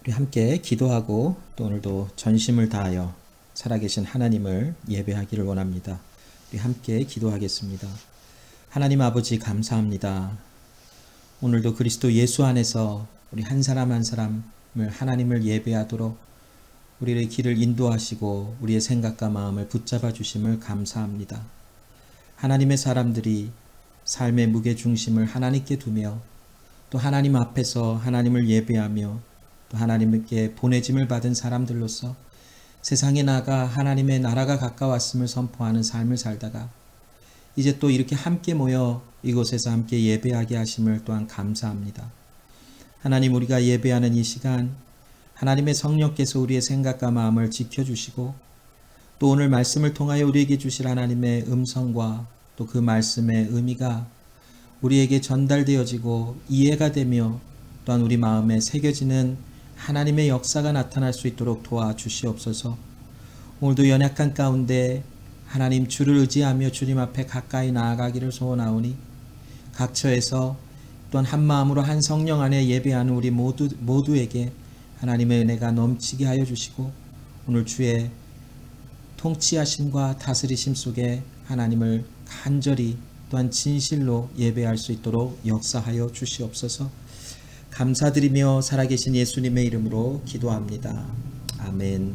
우리 함께 기도하고 또 오늘도 전심을 다하여 살아계신 하나님을 예배하기를 원합니다. 우리 함께 기도하겠습니다. 하나님 아버지 감사합니다. 오늘도 그리스도 예수 안에서 우리 한 사람 한 사람을 하나님을 예배하도록 우리의 길을 인도하시고 우리의 생각과 마음을 붙잡아 주심을 감사합니다. 하나님의 사람들이 삶의 무게중심을 하나님께 두며 또 하나님 앞에서 하나님을 예배하며 또 하나님께 보내짐을 받은 사람들로서 세상에 나가 하나님의 나라가 가까웠음을 선포하는 삶을 살다가 이제 또 이렇게 함께 모여 이곳에서 함께 예배하게 하심을 또한 감사합니다. 하나님, 우리가 예배하는 이 시간 하나님의 성령께서 우리의 생각과 마음을 지켜주시고 또 오늘 말씀을 통하여 우리에게 주실 하나님의 음성과 또 그 말씀의 의미가 우리에게 전달되어지고 이해가 되며 또한 우리 마음에 새겨지는 하나님의 역사가 나타날 수 있도록 도와주시옵소서. 오늘도 연약한 가운데 하나님 주를 의지하며 주님 앞에 가까이 나아가기를 소원하오니 각처에서 또한 한 마음으로 한 성령 안에 예배하는 우리 모두에게 하나님의 은혜가 넘치게 하여 주시고 오늘 주의 통치하심과 다스리심 속에 하나님을 간절히 또한 진실로 예배할 수 있도록 역사하여 주시옵소서. 감사드리며 살아계신 예수님의 이름으로 기도합니다. 아멘.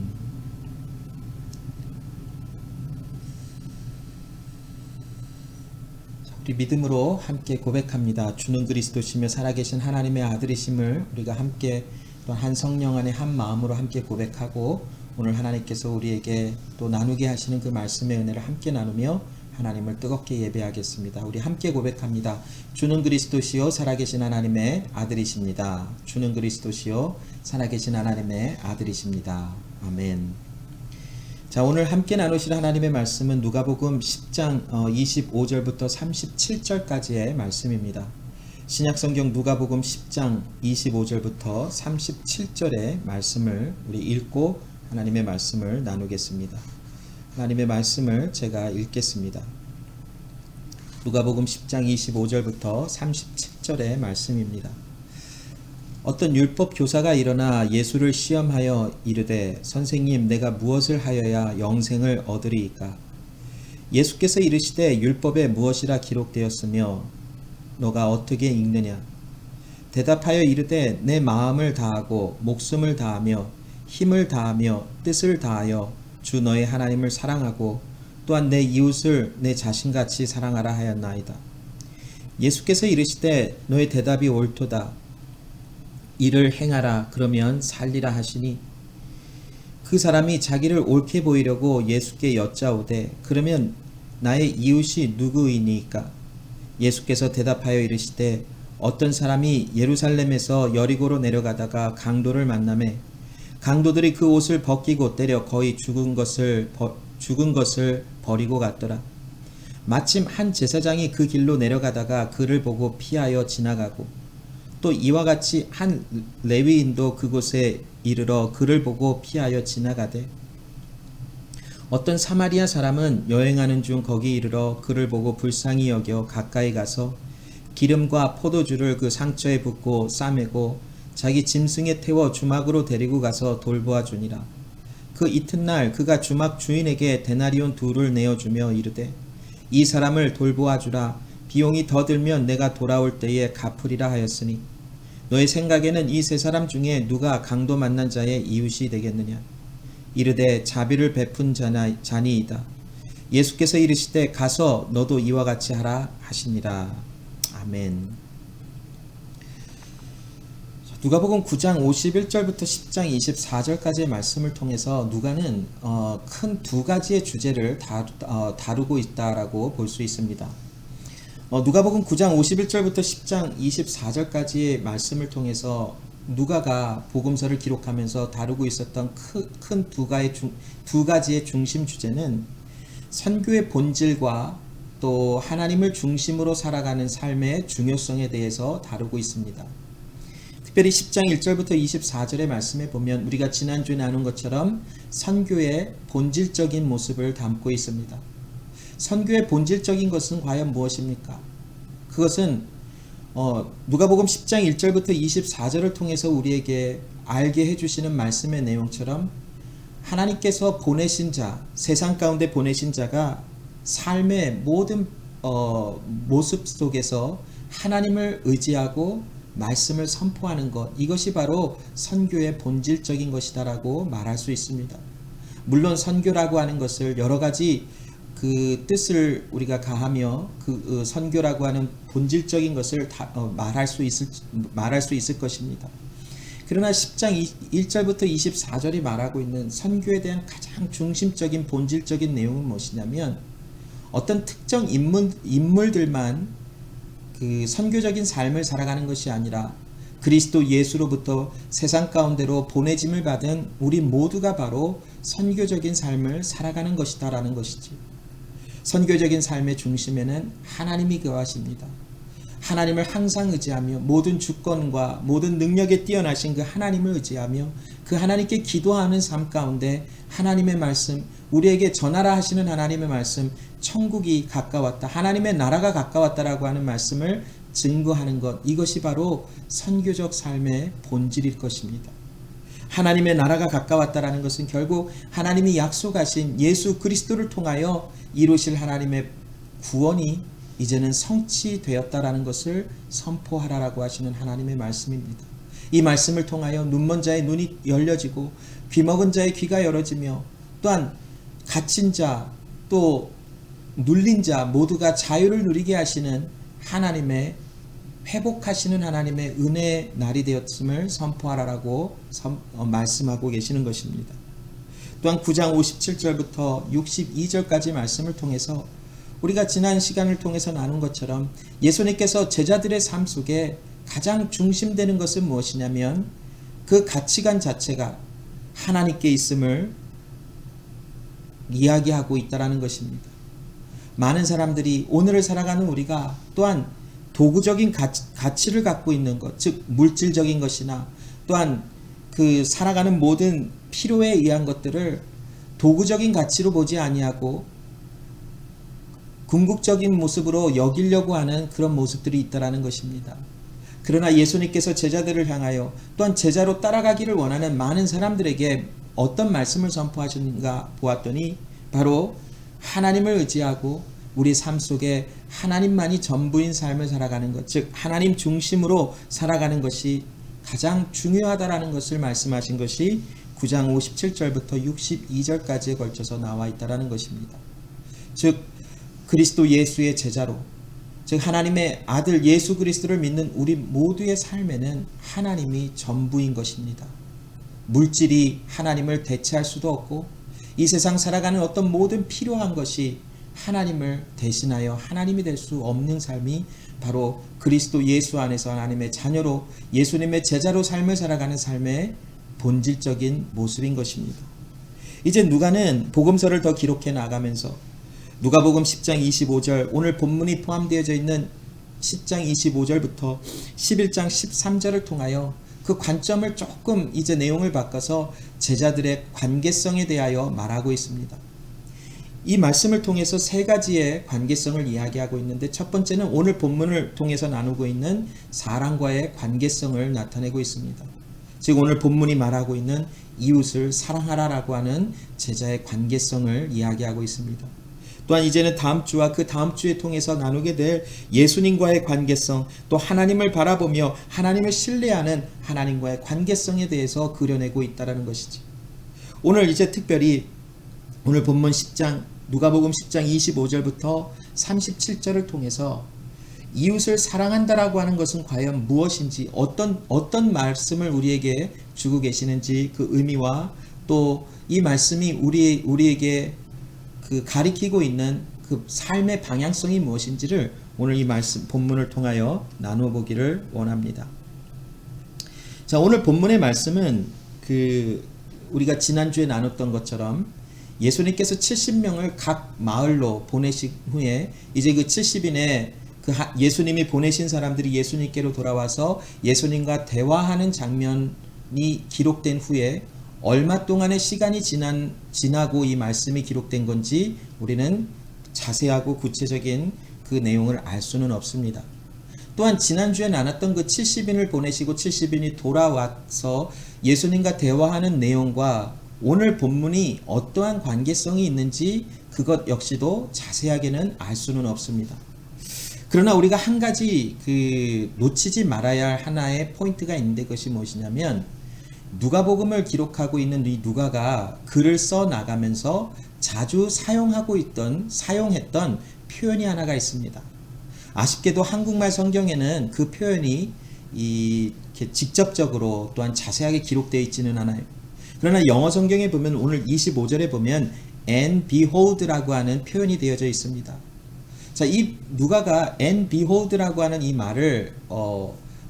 우리 믿음으로 함께 고백합니다. 주는 그리스도시며 살아계신 하나님의 아들이심을 우리가 함께 또 한 성령 안에 한 마음으로 함께 고백하고 오늘 하나님께서 우리에게 또 나누게 하시는 그 말씀의 은혜를 함께 나누며 하나님을 뜨겁게 예배하겠습니다. 우리 함께 고백합니다. 주는 그리스도시요 살아계신 하나님의 아들이십니다. 주는 그리스도시요 살아계신 하나님의 아들이십니다. 아멘. 자, 오늘 함께 나누실 하나님의 말씀은 누가복음 10장 25절부터 37절까지의 말씀입니다. 신약성경 누가복음 10장 25절부터 37절의 말씀을 우리 읽고 하나님의 말씀을 나누겠습니다. 하나님의 말씀을 제가 읽겠습니다. 누가복음 10장 25절부터 37절의 말씀입니다. 어떤 율법 교사가 일어나 예수를 시험하여 이르되 선생님 내가 무엇을 하여야 영생을 얻으리이까? 예수께서 이르시되 율법에 무엇이라 기록되었으며 너가 어떻게 읽느냐? 대답하여 이르되 내 마음을 다하고 목숨을 다하며 힘을 다하며 뜻을 다하여 주 너의 하나님을 사랑하고 또한 내 이웃을 내 자신같이 사랑하라 하였나이다. 예수께서 이르시되 너의 대답이 옳도다. 이를 행하라 그러면 살리라 하시니 그 사람이 자기를 옳게 보이려고 예수께 여짜오되 그러면 나의 이웃이 누구이니까? 예수께서 대답하여 이르시되 어떤 사람이 예루살렘에서 여리고로 내려가다가 강도를 만나매 강도들이 그 옷을 벗기고 때려 거의 죽은 것을 버리고 갔더라. 마침 한 제사장이 그 길로 내려가다가 그를 보고 피하여 지나가고 또 이와 같이 한 레위인도 그곳에 이르러 그를 보고 피하여 지나가되 어떤 사마리아 사람은 여행하는 중 거기 이르러 그를 보고 불쌍히 여겨 가까이 가서 기름과 포도주를 그 상처에 붓고 싸매고 자기 짐승에 태워 주막으로 데리고 가서 돌보아 주니라. 그 이튿날 그가 주막 주인에게 데나리온 2를 내어주며 이르되 이 사람을 돌보아 주라. 비용이 더 들면 내가 돌아올 때에 갚으리라 하였으니 너의 생각에는 이 세 사람 중에 누가 강도 만난 자의 이웃이 되겠느냐? 이르되 자비를 베푼 자니이다. 예수께서 이르시되 가서 너도 이와 같이 하라 하시니라. 아멘. 누가복음 9장 51절부터 10장 24절까지의 말씀을 통해서 누가는 큰 두 가지의 주제를 다루고 있다라고 볼 수 있습니다. 누가복음 9장 51절부터 10장 24절까지의 말씀을 통해서 누가가 복음서를 기록하면서 다루고 있었던 큰 두 가지의 중심 주제는 선교의 본질과 또 하나님을 중심으로 살아가는 삶의 중요성에 대해서 다루고 있습니다. 특별히 10장 1절부터 24절의 말씀에 보면 우리가 지난주에 나눈 것처럼 선교의 본질적인 모습을 담고 있습니다. 선교의 본질적인 것은 과연 무엇입니까? 그것은 누가복음 10장 1절부터 24절을 통해서 우리에게 알게 해주시는 말씀의 내용처럼 하나님께서 보내신 자, 세상 가운데 보내신 자가 삶의 모든 모습 속에서 하나님을 의지하고 말씀을 선포하는 것, 이것이 바로 선교의 본질적인 것이다라고 말할 수 있습니다. 물론 선교라고 하는 것을 여러 가지 그 뜻을 우리가 가하며 그 선교라고 하는 본질적인 것을 말할 수 있을 것입니다. 그러나 10장 1절부터 24절이 말하고 있는 선교에 대한 가장 중심적인 본질적인 내용은 무엇이냐면 어떤 특정 인물들만 그 선교적인 삶을 살아가는 것이 아니라 그리스도 예수로부터 세상 가운데로 보내짐을 받은 우리 모두가 바로 선교적인 삶을 살아가는 것이다라는 것이지. 선교적인 삶의 중심에는 하나님이 거하십니다. 하나님을 항상 의지하며 모든 주권과 모든 능력에 뛰어나신 그 하나님을 의지하며 그 하나님께 기도하는 삶 가운데 하나님의 말씀, 우리에게 전하라 하시는 하나님의 말씀, 천국이 가까웠다, 하나님의 나라가 가까웠다라고 하는 말씀을 증거하는 것, 이것이 바로 선교적 삶의 본질일 것입니다. 하나님의 나라가 가까웠다라는 것은 결국 하나님이 약속하신 예수 그리스도를 통하여 이루실 하나님의 구원이 이제는 성취되었다라는 것을 선포하라라고 하시는 하나님의 말씀입니다. 이 말씀을 통하여 눈먼 자의 눈이 열려지고 귀먹은 자의 귀가 열어지며 또한 갇힌 자 또 눌린 자 모두가 자유를 누리게 하시는 하나님의 회복하시는 하나님의 은혜의 날이 되었음을 선포하라라고 말씀하고 계시는 것입니다. 또한 9장 57절부터 62절까지 말씀을 통해서 우리가 지난 시간을 통해서 나눈 것처럼 예수님께서 제자들의 삶 속에 가장 중심되는 것은 무엇이냐면 그 가치관 자체가 하나님께 있음을 이야기하고 있다는 것입니다. 많은 사람들이 오늘을 살아가는 우리가 또한 도구적인 가치를 갖고 있는 것, 즉 물질적인 것이나 또한 그 살아가는 모든 필요에 의한 것들을 도구적인 가치로 보지 아니하고 궁극적인 모습으로 여기려고 하는 그런 모습들이 있다라는 것입니다. 그러나 예수님께서 제자들을 향하여 또한 제자로 따라가기를 원하는 많은 사람들에게 어떤 말씀을 선포하셨는가 보았더니 바로 하나님을 의지하고 우리 삶 속에 하나님만이 전부인 삶을 살아가는 것, 즉 하나님 중심으로 살아가는 것이 가장 중요하다라는 것을 말씀하신 것이 9장 57절부터 62절까지에 걸쳐서 나와 있다라는 것입니다. 즉 그리스도 예수의 제자로, 즉 하나님의 아들 예수 그리스도를 믿는 우리 모두의 삶에는 하나님이 전부인 것입니다. 물질이 하나님을 대체할 수도 없고 이 세상 살아가는 어떤 모든 필요한 것이 하나님을 대신하여 하나님이 될 수 없는 삶이 바로 그리스도 예수 안에서 하나님의 자녀로 예수님의 제자로 삶을 살아가는 삶의 본질적인 모습인 것입니다. 이제 누가는 복음서를 더 기록해 나가면서 누가복음 10장 25절, 오늘 본문이 포함되어져 있는 10장 25절부터 11장 13절을 통하여 그 관점을 조금 이제 내용을 바꿔서 제자들의 관계성에 대하여 말하고 있습니다. 이 말씀을 통해서 세 가지의 관계성을 이야기하고 있는데 첫 번째는 오늘 본문을 통해서 나누고 있는 사랑과의 관계성을 나타내고 있습니다. 즉 오늘 본문이 말하고 있는 이웃을 사랑하라라고 하는 제자의 관계성을 이야기하고 있습니다. 또한 이제는 다음 주와 그 다음 주에 통해서 나누게 될 예수님과의 관계성, 또 하나님을 바라보며 하나님을 신뢰하는 하나님과의 관계성에 대해서 그려내고 있다는 것이지. 오늘 이제 특별히 오늘 본문 10장 누가복음 10장 25절부터 37절을 통해서 이웃을 사랑한다라고 하는 것은 과연 무엇인지, 어떤 말씀을 우리에게 주고 계시는지 그 의미와 또 이 말씀이 우리에게 그 가리키고 있는 그 삶의 방향성이 무엇인지를 오늘 이 말씀 본문을 통하여 나누어 보기를 원합니다. 자, 오늘 본문의 말씀은 그 우리가 지난주에 나눴던 것처럼 예수님께서 70명을 각 마을로 보내신 후에 이제 그 70인의 그 예수님이 보내신 사람들이 예수님께로 돌아와서 예수님과 대화하는 장면이 기록된 후에 얼마 동안의 시간이 지나고 이 말씀이 기록된 건지 우리는 자세하고 구체적인 그 내용을 알 수는 없습니다. 또한 지난주에 나눴던 그 70인을 보내시고 70인이 돌아와서 예수님과 대화하는 내용과 오늘 본문이 어떠한 관계성이 있는지 그것 역시도 자세하게는 알 수는 없습니다. 그러나 우리가 한 가지 놓치지 말아야 할 하나의 포인트가 있는데 그것이 무엇이냐면 누가복음을 기록하고 있는 이 누가가 글을 써 나가면서 자주 사용했던 표현이 하나가 있습니다. 아쉽게도 한국말 성경에는 그 표현이 이렇게 직접적으로 또한 자세하게 기록되어 있지는 않아요. 그러나 영어 성경에 보면 오늘 25절에 보면 and behold라고 하는 표현이 되어져 있습니다. 자, 이 누가가 and behold라고 하는 이 말을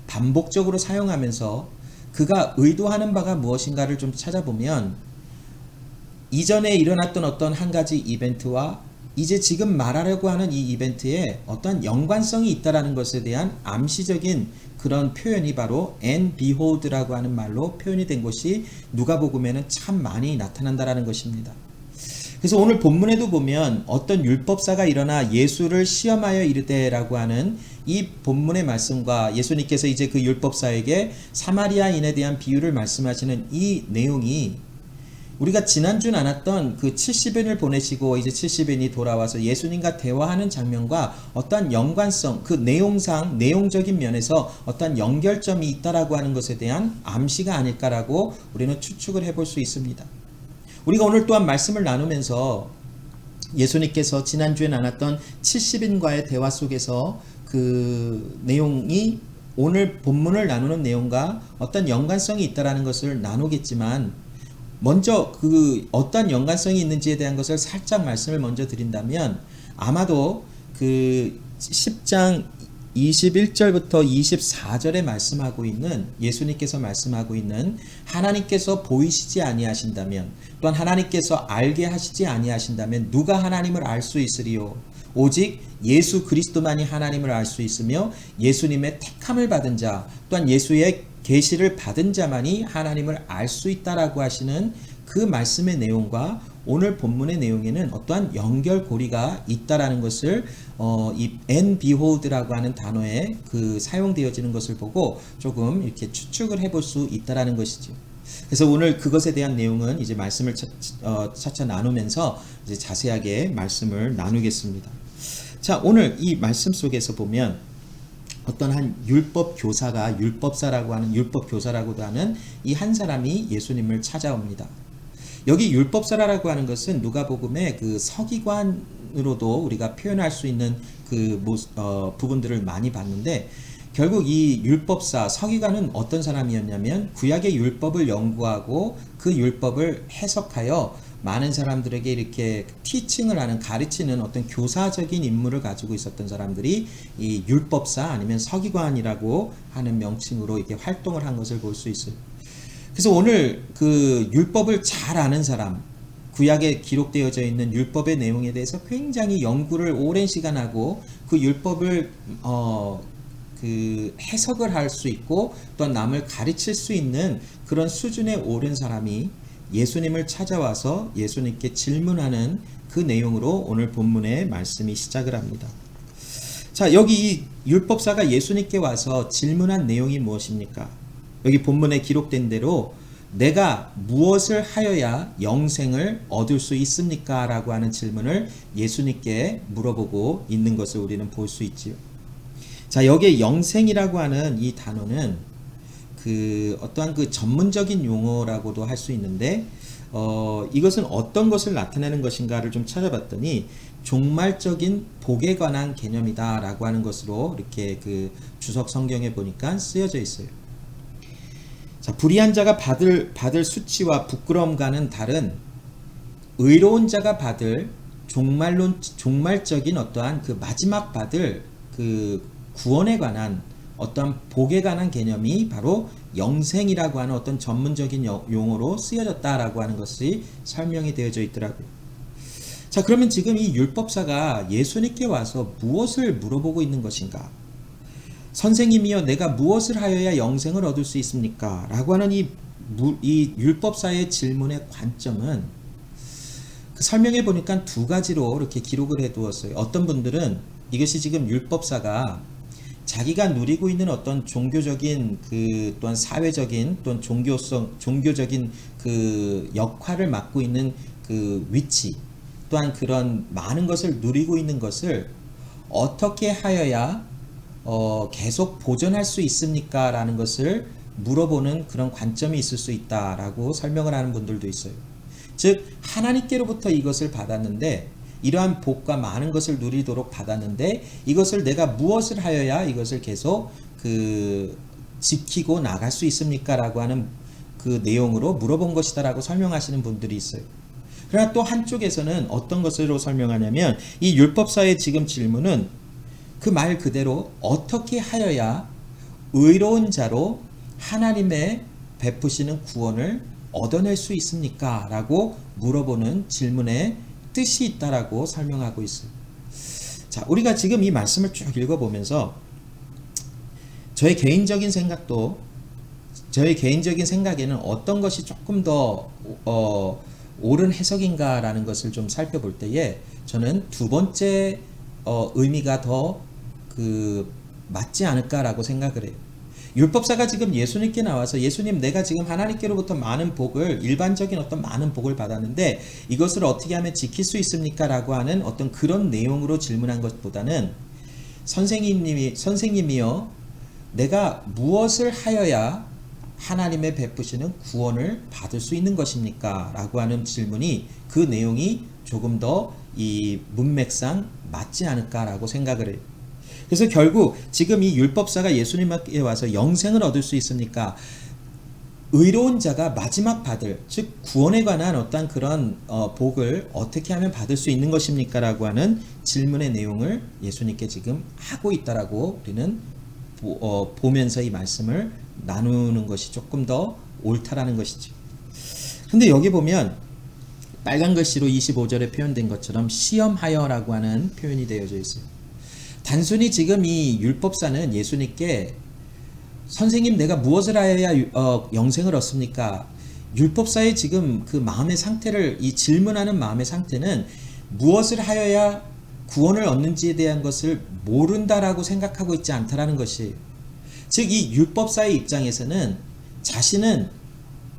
반복적으로 사용하면서 그가 의도하는 바가 무엇인가를 좀 찾아보면 이전에 일어났던 어떤 한 가지 이벤트와 이제 지금 말하려고 하는 이 이벤트에 어떠한 연관성이 있다라는 것에 대한 암시적인 그런 표현이 바로 and behold라고 하는 말로 표현이 된 것이 누가복음에는 참 많이 나타난다라는 것입니다. 그래서 오늘 본문에도 보면 어떤 율법사가 일어나 예수를 시험하여 이르되라고 하는 이 본문의 말씀과 예수님께서 이제 그 율법사에게 사마리아인에 대한 비유를 말씀하시는 이 내용이 우리가 지난주 나눴던 그 70인을 보내시고 이제 70인이 돌아와서 예수님과 대화하는 장면과 어떠한 연관성, 그 내용적인 면에서 어떠한 연결점이 있다라고 하는 것에 대한 암시가 아닐까라고 우리는 추측을 해볼 수 있습니다. 우리가 오늘 또한 말씀을 나누면서 예수님께서 지난주에 나눴던 70인과의 대화 속에서 그 내용이 오늘 본문을 나누는 내용과 어떤 연관성이 있다라는 것을 나누겠지만 먼저 그 어떤 연관성이 있는지에 대한 것을 살짝 말씀을 먼저 드린다면 아마도 그 10장 21절부터 24절에 말씀하고 있는 예수님께서 말씀하고 있는 하나님께서 보이시지 아니하신다면 또한 하나님께서 알게 하시지 아니하신다면 누가 하나님을 알 수 있으리요 오직 예수 그리스도만이 하나님을 알 수 있으며 예수님의 택함을 받은 자 또한 예수의 계시를 받은 자만이 하나님을 알 수 있다라고 하시는 그 말씀의 내용과 오늘 본문의 내용에는 어떠한 연결고리가 있다라는 것을 이 and behold라고 하는 단어에 그 사용되어지는 것을 보고 조금 이렇게 추측을 해볼 수 있다라는 것이죠. 그래서 오늘 그것에 대한 내용은 이제 말씀을 차차 나누면서 이제 자세하게 말씀을 나누겠습니다. 자, 오늘 이 말씀 속에서 보면 어떤 한 율법사라고 하는 이 한 사람이 예수님을 찾아옵니다. 여기 율법사라고 하는 것은 누가복음의 그 서기관으로도 우리가 표현할 수 있는 그 부분들을 많이 봤는데 결국 이 율법사, 서기관은 어떤 사람이었냐면 구약의 율법을 연구하고 그 율법을 해석하여 많은 사람들에게 이렇게 티칭을 하는 가르치는 어떤 교사적인 임무를 가지고 있었던 사람들이 이 율법사 아니면 서기관이라고 하는 명칭으로 이렇게 활동을 한 것을 볼 수 있어요. 그래서 오늘 그 율법을 잘 아는 사람, 구약에 기록되어져 있는 율법의 내용에 대해서 굉장히 연구를 오랜 시간 하고 그 율법을 그 해석을 할 수 있고 또 남을 가르칠 수 있는 그런 수준에 오른 사람이 예수님을 찾아와서 예수님께 질문하는 그 내용으로 오늘 본문의 말씀이 시작을 합니다. 자, 여기 이 율법사가 예수님께 와서 질문한 내용이 무엇입니까? 여기 본문에 기록된 대로 내가 무엇을 하여야 영생을 얻을 수 있습니까? 라고 하는 질문을 예수님께 물어보고 있는 것을 우리는 볼 수 있지요. 자, 여기에 영생이라고 하는 이 단어는 그 어떠한 그 전문적인 용어라고도 할 수 있는데 이것은 어떤 것을 나타내는 것인가를 좀 찾아봤더니 종말적인 복에 관한 개념이다 라고 하는 것으로 이렇게 그 주석 성경에 보니까 쓰여져 있어요. 자, 불의한 자가 받을 수치와 부끄러움과는 다른 의로운 자가 받을 종말적인 어떠한 그 마지막 받을 그 구원에 관한 어떤 복에 관한 개념이 바로 영생이라고 하는 어떤 전문적인 용어로 쓰여졌다라고 하는 것이 설명이 되어져 있더라고요. 자, 그러면 지금 이 율법사가 예수님께 와서 무엇을 물어보고 있는 것인가? 선생님이여, 내가 무엇을 하여야 영생을 얻을 수 있습니까? 라고 하는 이 율법사의 질문의 관점은 그 설명해 보니까 두 가지로 이렇게 기록을 해 두었어요. 어떤 분들은 이것이 지금 율법사가 자기가 누리고 있는 어떤 종교적인 그 또한 사회적인 또는 종교적인 그 역할을 맡고 있는 그 위치 또한 그런 많은 것을 누리고 있는 것을 어떻게 하여야 계속 보존할 수 있습니까? 라는 것을 물어보는 그런 관점이 있을 수 있다라고 설명을 하는 분들도 있어요. 즉 하나님께로부터 이것을 받았는데 이러한 복과 많은 것을 누리도록 받았는데 이것을 내가 무엇을 하여야 이것을 계속 지키고 나갈 수 있습니까? 라고 하는 그 내용으로 물어본 것이다 라고 설명하시는 분들이 있어요. 그러나 또 한쪽에서는 어떤 것으로 설명하냐면 이 율법사의 지금 질문은 그 말 그대로 어떻게 하여야 의로운 자로 하나님의 베푸시는 구원을 얻어낼 수 있습니까? 라고 물어보는 질문의 뜻이 있다라고 설명하고 있어요. 자, 우리가 지금 이 말씀을 쭉 읽어보면서 저의 개인적인 생각에는 어떤 것이 조금 더 옳은 해석인가라는 것을 좀 살펴볼 때에 저는 두 번째 의미가 더 맞지 않을까라고 생각을 해요. 율법사가 지금 예수님께 나와서 예수님 내가 지금 하나님께로부터 많은 복을 일반적인 어떤 많은 복을 받았는데 이것을 어떻게 하면 지킬 수 있습니까? 라고 하는 어떤 그런 내용으로 질문한 것보다는 선생님이요 내가 무엇을 하여야 하나님의 베푸시는 구원을 받을 수 있는 것입니까? 라고 하는 질문이 그 내용이 조금 더 이 문맥상 맞지 않을까라고 생각을 해요. 그래서 결국 지금 이 율법사가 예수님께 와서 영생을 얻을 수 있습니까? 의로운 자가 마지막 받을 즉 구원에 관한 어떤 그런 복을 어떻게 하면 받을 수 있는 것입니까? 라고 하는 질문의 내용을 예수님께 지금 하고 있다라고 우리는 보면서 이 말씀을 나누는 것이 조금 더 옳다라는 것이죠. 근데 여기 보면 빨간 글씨로 25절에 표현된 것처럼 시험하여라고 하는 표현이 되어져 있어요. 단순히 지금 이 율법사는 예수님께 선생님 내가 무엇을 하여야 영생을 얻습니까? 율법사의 지금 그 마음의 상태를 이 질문하는 마음의 상태는 무엇을 하여야 구원을 얻는지에 대한 것을 모른다라고 생각하고 있지 않다라는 것이 즉 이 율법사의 입장에서는 자신은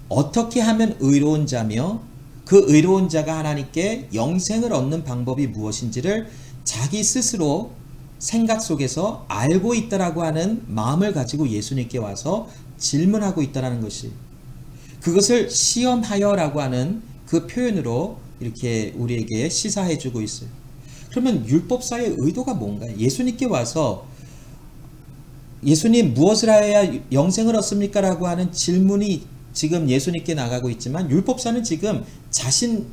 어떻게 하면 의로운 자며 그 의로운 자가 하나님께 영생을 얻는 방법이 무엇인지를 자기 스스로 생각 속에서 알고 있다라고 하는 마음을 가지고 예수님께 와서 질문하고 있다라는 것이 그것을 시험하여라고 하는 그 표현으로 이렇게 우리에게 시사해 주고 있어요. 그러면 율법사의 의도가 뭔가요? 예수님께 와서 예수님 무엇을 하여야 영생을 얻습니까? 라고 하는 질문이 지금 예수님께 나가고 있지만 율법사는 지금 자신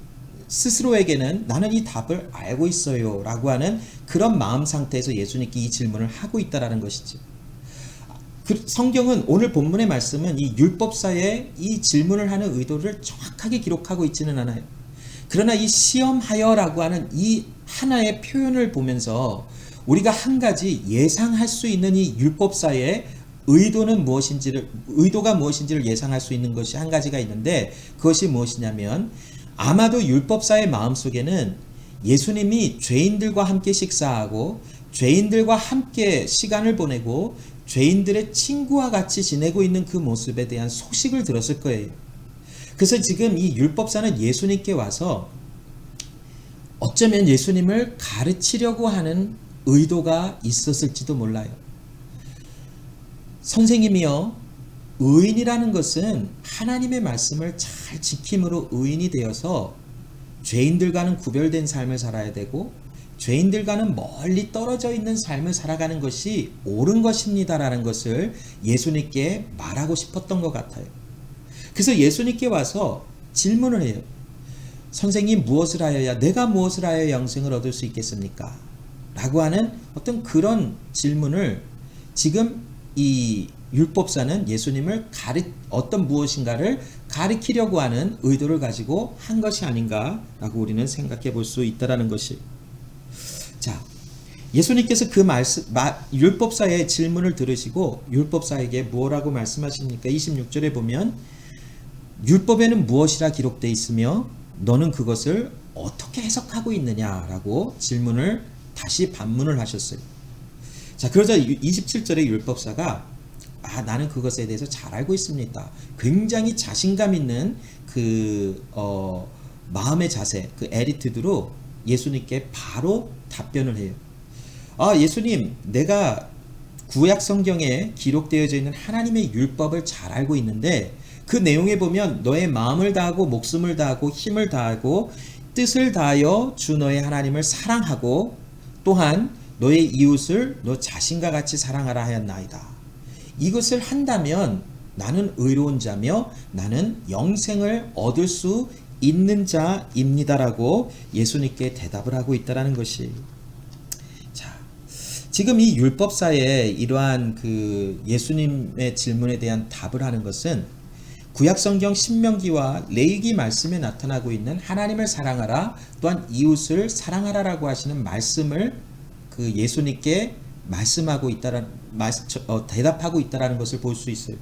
스스로에게는 나는 이 답을 알고 있어요 라고 하는 그런 마음 상태에서 예수님께 이 질문을 하고 있다라는 것이죠. 성경은 오늘 본문의 말씀은 이 율법사의 이 질문을 하는 의도를 정확하게 기록하고 있지는 않아요. 그러나 이 시험하여라고 하는 이 하나의 표현을 보면서 우리가 한 가지 예상할 수 있는 이 율법사의 의도가 무엇인지를 예상할 수 있는 것이 한 가지가 있는데 그것이 무엇이냐면 아마도 율법사의 마음속에는 예수님이 죄인들과 함께 식사하고 죄인들과 함께 시간을 보내고 죄인들의 친구와 같이 지내고 있는 그 모습에 대한 소식을 들었을 거예요. 그래서 지금 이 율법사는 예수님께 와서 어쩌면 예수님을 가르치려고 하는 의도가 있었을지도 몰라요. 선생님이요, 의인이라는 것은 하나님의 말씀을 잘 지킴으로 의인이 되어서 죄인들과는 구별된 삶을 살아야 되고 죄인들과는 멀리 떨어져 있는 삶을 살아가는 것이 옳은 것입니다라는 것을 예수님께 말하고 싶었던 것 같아요. 그래서 예수님께 와서 질문을 해요. 선생님 무엇을 하여야 내가 무엇을 하여야 영생을 얻을 수 있겠습니까? 라고 하는 어떤 그런 질문을 지금 이 율법사는 예수님을 어떤 무엇인가를 가리키려고 하는 의도를 가지고 한 것이 아닌가라고 우리는 생각해 볼 수 있다라는 것이. 자, 예수님께서 그 율법사의 질문을 들으시고 율법사에게 뭐라고 말씀하십니까? 26절에 보면 율법에는 무엇이라 기록되어 있으며 너는 그것을 어떻게 해석하고 있느냐라고 질문을 다시 반문을 하셨어요. 자, 그러자 27절의 율법사가 나는 그것에 대해서 잘 알고 있습니다. 굉장히 자신감 있는 마음의 자세, 그 애리튜드로 예수님께 바로 답변을 해요. 예수님, 내가 구약 성경에 기록되어져 있는 하나님의 율법을 잘 알고 있는데 그 내용에 보면 너의 마음을 다하고 목숨을 다하고 힘을 다하고 뜻을 다하여 주 너의 하나님을 사랑하고 또한 너의 이웃을 너 자신과 같이 사랑하라 하였나이다. 이것을 한다면 나는 의로운 자며 나는 영생을 얻을 수 있는 자입니다라고 예수님께 대답을 하고 있다라는 것이. 자, 지금 이 율법사의 이러한 예수님의 질문에 대한 답을 하는 것은 구약성경 신명기와 레위기 말씀에 나타나고 있는 하나님을 사랑하라 또한 이웃을 사랑하라라고 하시는 말씀을 예수님께 말씀하고 대답하고 있다라는 것을 볼 수 있어요.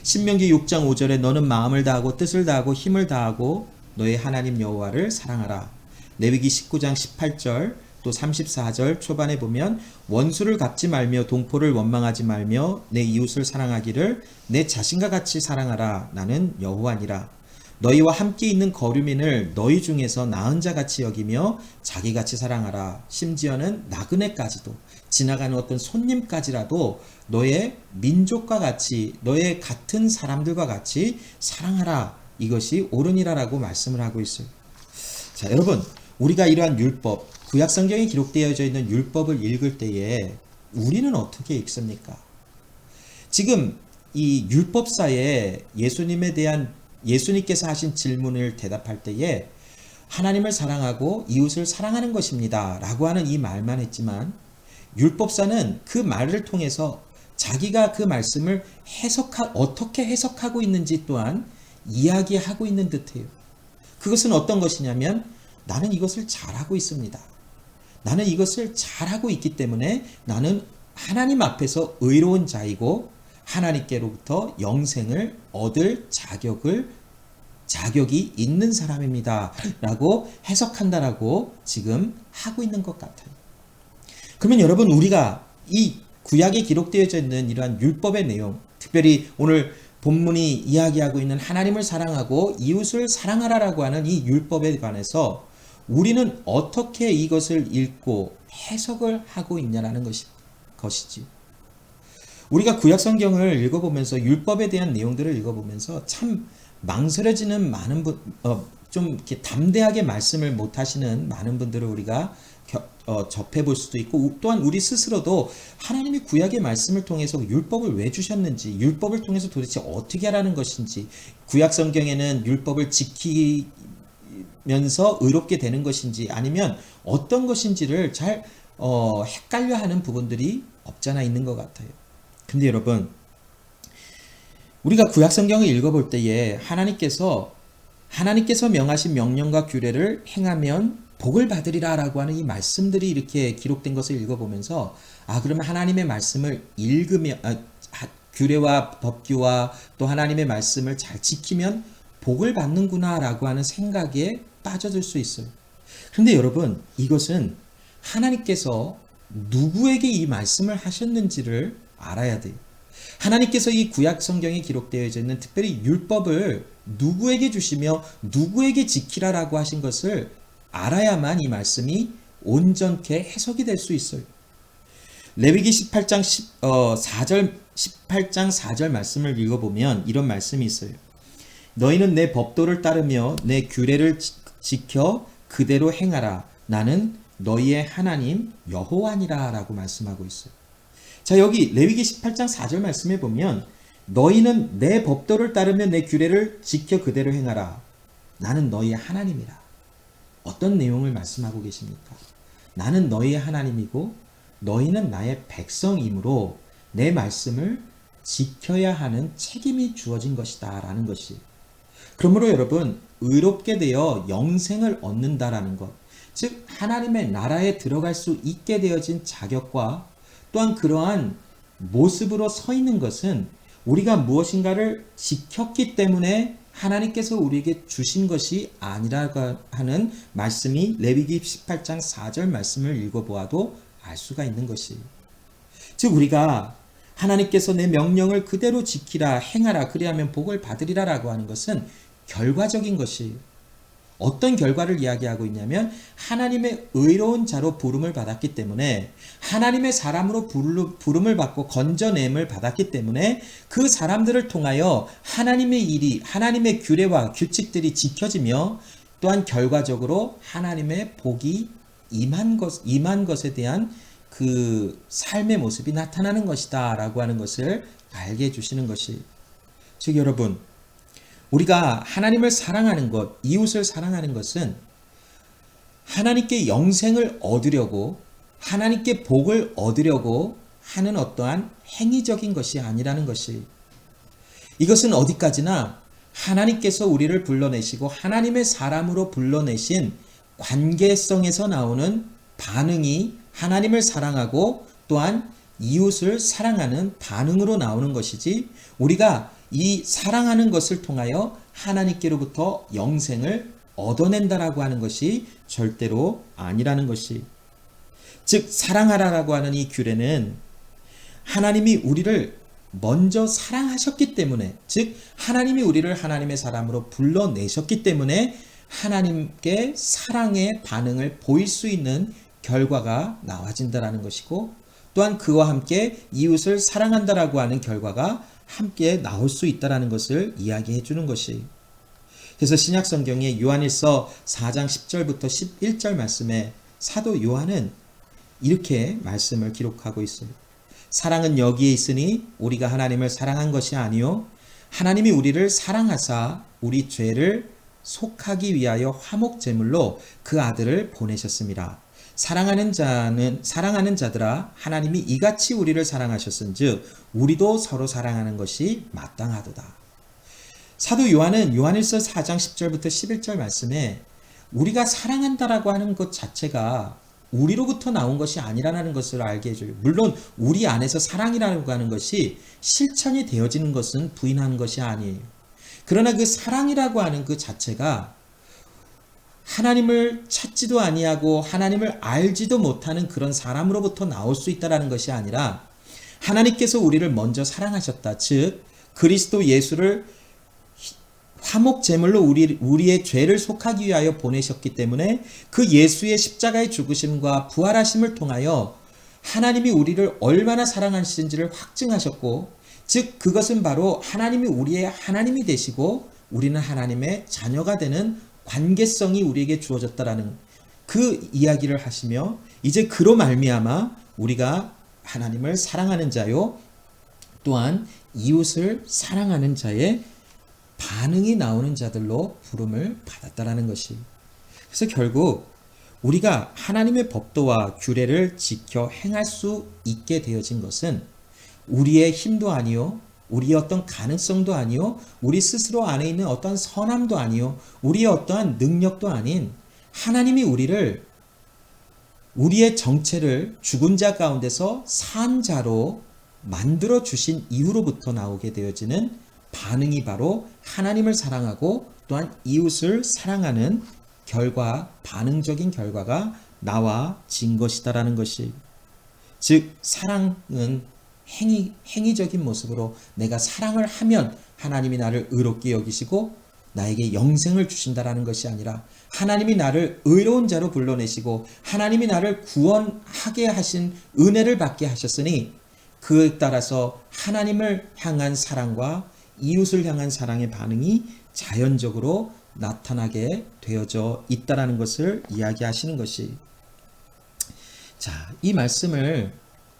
신명기 6장 5절에 너는 마음을 다하고 뜻을 다하고 힘을 다하고 너의 하나님 여호와를 사랑하라. 레위기 19장 18절 또 34절 초반에 보면 원수를 갚지 말며 동포를 원망하지 말며 내 이웃을 사랑하기를 내 자신과 같이 사랑하라. 나는 여호와니라. 너희와 함께 있는 거류민을 너희 중에서 나은 자같이 여기며 자기같이 사랑하라. 심지어는 나그네까지도 지나가는 어떤 손님까지라도 너의 민족과 같이 너의 같은 사람들과 같이 사랑하라. 이것이 옳으니라라고 말씀을 하고 있어요. 자, 여러분, 우리가 이러한 율법, 구약 성경에 기록되어져 있는 율법을 읽을 때에 우리는 어떻게 읽습니까? 지금 이 율법사에 예수님께서 하신 질문을 대답할 때에 하나님을 사랑하고 이웃을 사랑하는 것입니다 라고 하는 이 말만 했지만 율법사는 그 말을 통해서 자기가 그 말씀을 어떻게 해석하고 있는지 또한 이야기하고 있는 듯해요. 그것은 어떤 것이냐면 나는 이것을 잘하고 있습니다. 나는 이것을 잘하고 있기 때문에 나는 하나님 앞에서 의로운 자이고 하나님께로부터 영생을 얻을 자격이 있는 사람입니다 라고 해석한다라고 지금 하고 있는 것 같아요. 그러면 여러분, 우리가 이 구약에 기록되어져 있는 이러한 율법의 내용, 특별히 오늘 본문이 이야기하고 있는 하나님을 사랑하고 이웃을 사랑하라라고 하는 이 율법에 관해서 우리는 어떻게 이것을 읽고 해석을 하고 있냐라는 것이지. 우리가 구약 성경을 읽어보면서 율법에 대한 내용들을 읽어보면서 참 망설여지는 많은 좀 이렇게 담대하게 말씀을 못 하시는 많은 분들을 우리가 접해볼 수도 있고, 또한 우리 스스로도 하나님이 구약의 말씀을 통해서 율법을 왜 주셨는지, 율법을 통해서 도대체 어떻게 하라는 것인지, 구약 성경에는 율법을 지키면서 의롭게 되는 것인지 아니면 어떤 것인지를 잘 헷갈려하는 부분들이 없잖아 있는 것 같아요. 근데 여러분, 우리가 구약 성경을 읽어볼 때에 하나님께서 명하신 명령과 규례를 행하면 복을 받으리라 라고 하는 이 말씀들이 이렇게 기록된 것을 읽어보면서 그러면 하나님의 말씀을 읽으면 규례와 법규와 또 하나님의 말씀을 잘 지키면 복을 받는구나 라고 하는 생각에 빠져들 수 있어요. 그런데 여러분, 이것은 하나님께서 누구에게 이 말씀을 하셨는지를 알아야 돼요. 하나님께서 이 구약 성경에 기록되어 있는 특별히 율법을 누구에게 주시며 누구에게 지키라라고 하신 것을 알아야만 이 말씀이 온전케 해석이 될 수 있어요. 레위기 18장 4절 말씀을 읽어보면 이런 말씀이 있어요. 너희는 내 법도를 따르며 내 규례를 지켜 그대로 행하라. 나는 너희의 하나님 여호와니라 라고 말씀하고 있어요. 자, 여기 레위기 18장 4절 말씀에 보면 너희는 내 법도를 따르며 내 규례를 지켜 그대로 행하라. 나는 너희의 하나님이라. 어떤 내용을 말씀하고 계십니까? 나는 너희의 하나님이고 너희는 나의 백성이므로 내 말씀을 지켜야 하는 책임이 주어진 것이다 라는 것이. 그러므로 여러분, 의롭게 되어 영생을 얻는다라는 것, 즉 하나님의 나라에 들어갈 수 있게 되어진 자격과 또한 그러한 모습으로 서 있는 것은 우리가 무엇인가를 지켰기 때문에 하나님께서 우리에게 주신 것이 아니라고 하는 말씀이 레위기 18장 4절 말씀을 읽어보아도 알 수가 있는 것이. 즉 우리가 하나님께서 내 명령을 그대로 지키라 행하라 그리하면 복을 받으리라라고 하는 것은 결과적인 것이 어떤 결과를 이야기하고 있냐면 하나님의 의로운 자로 부름을 받았기 때문에 하나님의 사람으로 부름을 받고 건져냄을 받았기 때문에 그 사람들을 통하여 하나님의 일이 하나님의 규례와 규칙들이 지켜지며 또한 결과적으로 하나님의 복이 임한 것에 대한 그 삶의 모습이 나타나는 것이다 라고 하는 것을 알게 해주시는 것이 즉 여러분 우리가 하나님을 사랑하는 것, 이웃을 사랑하는 것은 하나님께 영생을 얻으려고 하나님께 복을 얻으려고 하는 어떠한 행위적인 것이 아니라는 것이 이것은 어디까지나 하나님께서 우리를 불러내시고 하나님의 사람으로 불러내신 관계성에서 나오는 반응이 하나님을 사랑하고 또한 이웃을 사랑하는 반응으로 나오는 것이지 우리가 이 사랑하는 것을 통하여 하나님께로부터 영생을 얻어낸다라고 하는 것이 절대로 아니라는 것이 즉 사랑하라라고 하는 이 규례는 하나님이 우리를 먼저 사랑하셨기 때문에 즉 하나님이 우리를 하나님의 사람으로 불러내셨기 때문에 하나님께 사랑의 반응을 보일 수 있는 결과가 나와진다라는 것이고 또한 그와 함께 이웃을 사랑한다라고 하는 결과가 함께 나올 수 있다라는 것을 이야기해 주는 것이 그래서 신약 성경의 요한일서 4장 10절부터 11절 말씀에 사도 요한은 이렇게 말씀을 기록하고 있어요. 사랑은 여기에 있으니 우리가 하나님을 사랑한 것이 아니요 하나님이 우리를 사랑하사 우리 죄를 속하기 위하여 화목 제물로 그 아들을 보내셨습니다. 사랑하는 자들아 하나님이 이같이 우리를 사랑하셨은즉 우리도 서로 사랑하는 것이 마땅하도다. 사도 요한은 요한일서 4장 10절부터 11절 말씀에 우리가 사랑한다라고 하는 것 자체가 우리로부터 나온 것이 아니라는 것을 알게 해줘요. 물론 우리 안에서 사랑이라고 하는 것이 실천이 되어지는 것은 부인하는 것이 아니에요. 그러나 그 사랑이라고 하는 그 자체가 하나님을 찾지도 아니하고 하나님을 알지도 못하는 그런 사람으로부터 나올 수 있다는 것이 아니라 하나님께서 우리를 먼저 사랑하셨다. 즉 그리스도 예수를 화목 제물로 우리의 죄를 속하기 위하여 보내셨기 때문에 그 예수의 십자가의 죽으심과 부활하심을 통하여 하나님이 우리를 얼마나 사랑하시는지를 확증하셨고 즉 그것은 바로 하나님이 우리의 하나님이 되시고 우리는 하나님의 자녀가 되는 관계성이 우리에게 주어졌다라는 그 이야기를 하시며 이제 그로 말미암아 우리가 하나님을 사랑하는 자요 또한 이웃을 사랑하는 자의 반응이 나오는 자들로 부름을 받았다라는 것이 그래서 결국 우리가 하나님의 법도와 규례를 지켜 행할 수 있게 되어진 것은 우리의 힘도 아니요 우리의 어떤 가능성도 아니요 우리 스스로 안에 있는 어떤 선함도 아니요 우리의 어떠한 능력도 아닌 하나님이 우리의 정체를 죽은 자 가운데서 산 자로 만들어 주신 이후로부터 나오게 되어지는 반응이 바로 하나님을 사랑하고 또한 이웃을 사랑하는 반응적인 결과가 나와진 것이다라는 것이 즉 사랑은 행위적인 모습으로 내가 사랑을 하면 하나님이 나를 의롭게 여기시고 나에게 영생을 주신다라는 것이 아니라 하나님이 나를 의로운 자로 불러내시고 하나님이 나를 구원하게 하신 은혜를 받게 하셨으니 그에 따라서 하나님을 향한 사랑과 이웃을 향한 사랑의 반응이 자연적으로 나타나게 되어져 있다라는 것을 이야기하시는 것이 자, 이 말씀을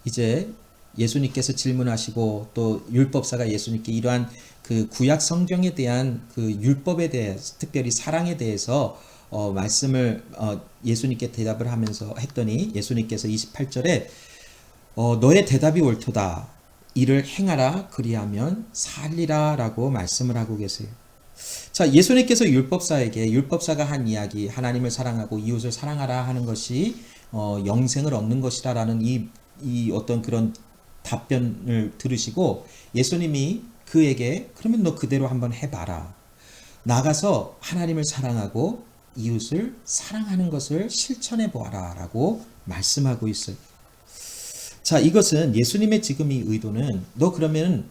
이제 예수님께서 질문하시고 또 율법사가 예수님께 이러한 그 구약 성경에 대한 그 율법에 대해서 특별히 사랑에 대해서 말씀을 예수님께 대답을 하면서 했더니 예수님께서 28절에 너의 대답이 옳도다. 이를 행하라 그리하면 살리라 라고 말씀을 하고 계세요. 자, 예수님께서 율법사가 한 이야기 하나님을 사랑하고 이웃을 사랑하라 하는 것이 영생을 얻는 것이라는 이 어떤 그런 답변을 들으시고 예수님이 그에게 그러면 너 그대로 한번 해봐라. 나가서 하나님을 사랑하고 이웃을 사랑하는 것을 실천해 보아라 라고 말씀하고 있어요. 자, 이것은 예수님의 지금 이 의도는 너 그러면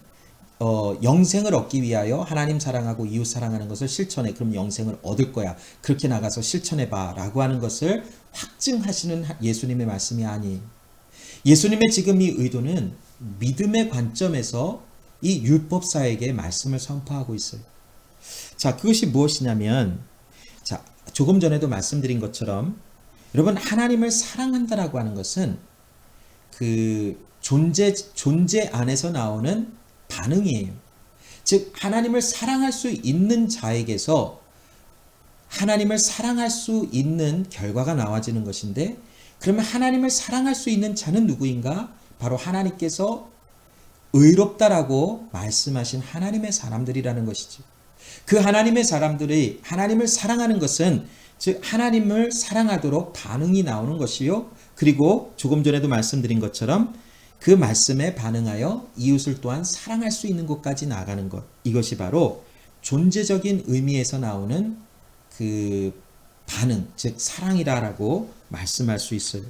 영생을 얻기 위하여 하나님 사랑하고 이웃 사랑하는 것을 실천해. 그럼 영생을 얻을 거야. 그렇게 나가서 실천해 봐. 라고 하는 것을 확증하시는 예수님의 말씀이 아니에요. 예수님의 지금 이 의도는 믿음의 관점에서 이 율법사에게 말씀을 선포하고 있어요. 자, 그것이 무엇이냐면, 자, 조금 전에도 말씀드린 것처럼 여러분, 하나님을 사랑한다라고 하는 것은 그 존재 안에서 나오는 반응이에요. 즉, 하나님을 사랑할 수 있는 자에게서 하나님을 사랑할 수 있는 결과가 나와지는 것인데, 그러면 하나님을 사랑할 수 있는 자는 누구인가? 바로 하나님께서 의롭다라고 말씀하신 하나님의 사람들이라는 것이죠. 그 하나님의 사람들이 하나님을 사랑하는 것은 즉 하나님을 사랑하도록 반응이 나오는 것이요. 그리고 조금 전에도 말씀드린 것처럼 그 말씀에 반응하여 이웃을 또한 사랑할 수 있는 곳까지 나가는 것. 이것이 바로 존재적인 의미에서 나오는 그 반응, 즉 사랑이라고 말씀할 수 있어요.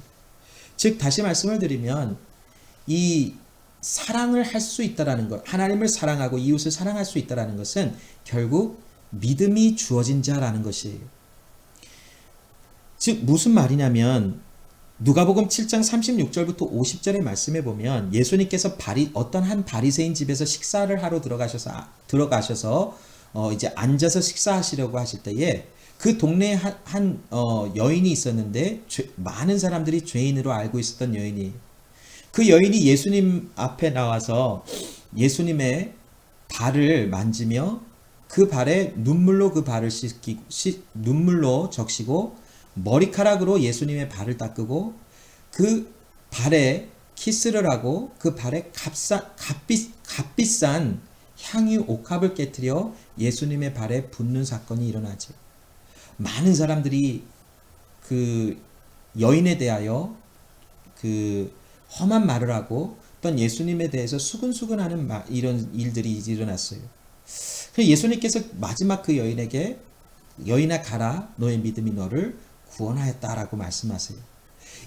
즉 다시 말씀을 드리면 이 사랑을 할 수 있다라는 것, 하나님을 사랑하고 이웃을 사랑할 수 있다라는 것은 결국 믿음이 주어진 자라는 것이에요. 즉 무슨 말이냐면 누가복음 7장 36절부터 50절의 말씀에 보면 예수님께서 어떤 한 바리새인 집에서 식사를 하러 들어가셔서 이제 앉아서 식사하시려고 하실 때에 그 동네에 한 여인이 있었는데 많은 사람들이 죄인으로 알고 있었던 여인이에요. 그 여인이 예수님 앞에 나와서 예수님의 발을 만지며 그 발에 눈물로 그 발을 눈물로 적시고 머리카락으로 예수님의 발을 닦고 그 발에 키스를 하고 그 발에 값비싼 향유 옥합을 깨뜨려 예수님의 발에 붓는 사건이 일어나죠. 많은 사람들이 그 여인에 대하여 그 험한 말을 하고 또한 예수님에 대해서 수근수근하는 이런 일들이 일어났어요. 그래서 예수님께서 마지막 그 여인에게 여인아 가라 너의 믿음이 너를 구원하였다라고 말씀하세요.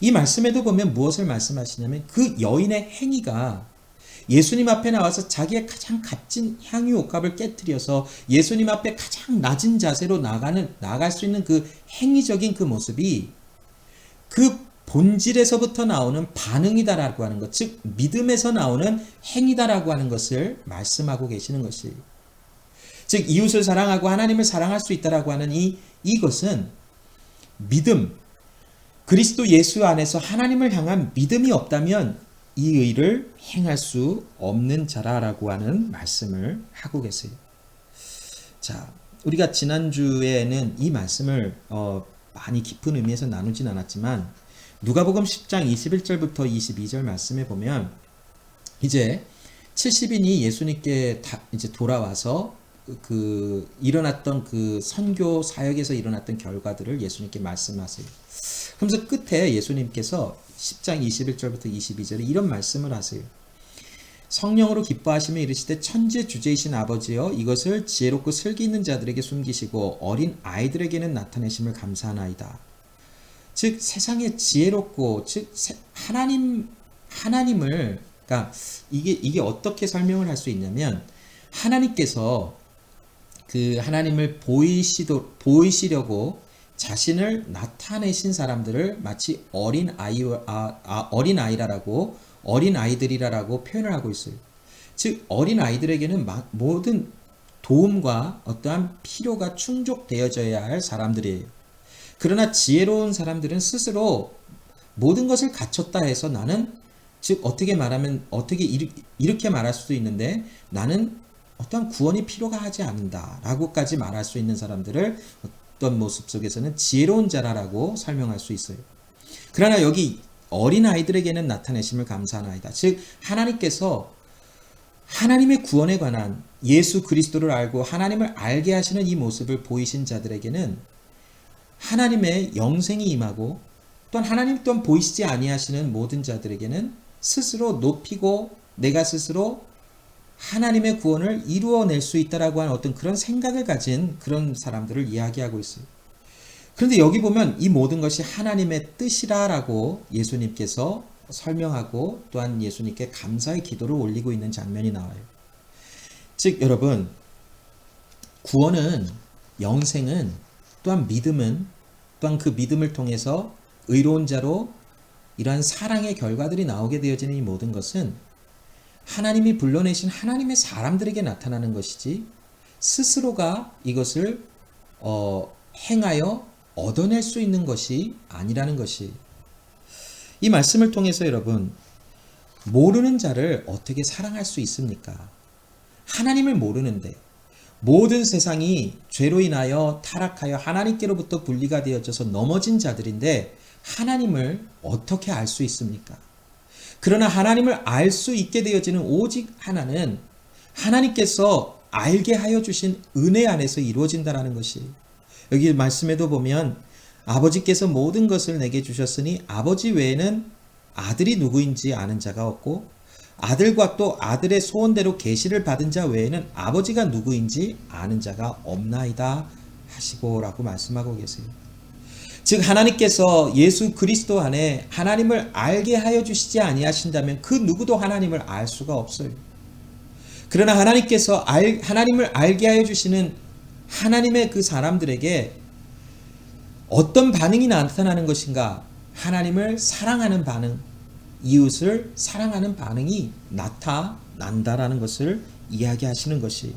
이 말씀에도 보면 무엇을 말씀하시냐면 그 여인의 행위가 예수님 앞에 나와서 자기의 가장 값진 향유 옥합을 깨뜨려서 예수님 앞에 가장 낮은 자세로 나갈 수 있는 그 행위적인 그 모습이 그 본질에서부터 나오는 반응이다라고 하는 것, 즉 믿음에서 나오는 행위다라고 하는 것을 말씀하고 계시는 것이에요. 즉 이웃을 사랑하고 하나님을 사랑할 수 있다라고 하는 이것은 믿음, 그리스도 예수 안에서 하나님을 향한 믿음이 없다면 이 의를 행할 수 없는 자라라고 하는 말씀을 하고 계세요. 자, 우리가 지난주에는 이 말씀을 많이 깊은 의미에서 나누진 않았지만 누가복음 10장 21절부터 22절 말씀에 보면 이제 70인이 예수님께 이제 돌아와서 그 일어났던 그 선교 사역에서 일어났던 결과들을 예수님께 말씀하세요. 그러면서 끝에 예수님께서 10장 21절부터 22절에 이런 말씀을 하세요. 성령으로 기뻐하시며 이르시되 천지의 주제이신 아버지여 이것을 지혜롭고 슬기 있는 자들에게 숨기시고 어린 아이들에게는 나타내심을 감사하나이다. 즉 세상에 지혜롭고 즉 하나님을 그러니까 이게 어떻게 설명을 할 수 있냐면 하나님께서 그 하나님을 보이시려고 자신을 나타내신 사람들을 마치 어린 아이들이라고 표현을 하고 있어요. 즉 어린 아이들에게는 모든 도움과 어떠한 필요가 충족되어져야 할 사람들이에요. 그러나 지혜로운 사람들은 스스로 모든 것을 갖췄다 해서 나는 즉 어떻게 이렇게 말할 수도 있는데 나는 어떠한 구원이 필요가 하지 않는다 라고까지 말할 수 있는 사람들을 어떤 모습 속에서는 지혜로운 자라라고 설명할 수 있어요. 그러나 여기 어린아이들에게는 나타내심을 감사하나이다. 즉 하나님께서 하나님의 구원에 관한 예수 그리스도를 알고 하나님을 알게 하시는 이 모습을 보이신 자들에게는 하나님의 영생이 임하고 또한 하나님 또한 보이시지 아니하시는 모든 자들에게는 스스로 높이고 내가 스스로 하나님의 구원을 이루어낼 수 있다라고 하는 어떤 그런 생각을 가진 그런 사람들을 이야기하고 있어요. 그런데 여기 보면 이 모든 것이 하나님의 뜻이라고 예수님께서 설명하고 또한 예수님께 감사의 기도를 올리고 있는 장면이 나와요. 즉 여러분, 구원은, 영생은, 또한 믿음은, 또한 그 믿음을 통해서 의로운 자로 이러한 사랑의 결과들이 나오게 되어지는 이 모든 것은 하나님이 불러내신 하나님의 사람들에게 나타나는 것이지 스스로가 이것을 행하여 얻어낼 수 있는 것이 아니라는 것이, 이 말씀을 통해서 여러분, 모르는 자를 어떻게 사랑할 수 있습니까? 하나님을 모르는데, 모든 세상이 죄로 인하여 타락하여 하나님께로부터 분리가 되어져서 넘어진 자들인데 하나님을 어떻게 알 수 있습니까? 그러나 하나님을 알 수 있게 되어지는 오직 하나는 하나님께서 알게 하여 주신 은혜 안에서 이루어진다는 것이, 여기 말씀에도 보면 아버지께서 모든 것을 내게 주셨으니 아버지 외에는 아들이 누구인지 아는 자가 없고 아들과 또 아들의 소원대로 계시를 받은 자 외에는 아버지가 누구인지 아는 자가 없나이다 하시고 라고 말씀하고 계세요. 즉 하나님께서 예수 그리스도 안에 하나님을 알게 하여 주시지 아니하신다면 그 누구도 하나님을 알 수가 없어요. 그러나 하나님께서 하나님을 알게 하여 주시는 하나님의 그 사람들에게 어떤 반응이 나타나는 것인가? 하나님을 사랑하는 반응, 이웃을 사랑하는 반응이 나타난다라는 것을 이야기하시는 것이,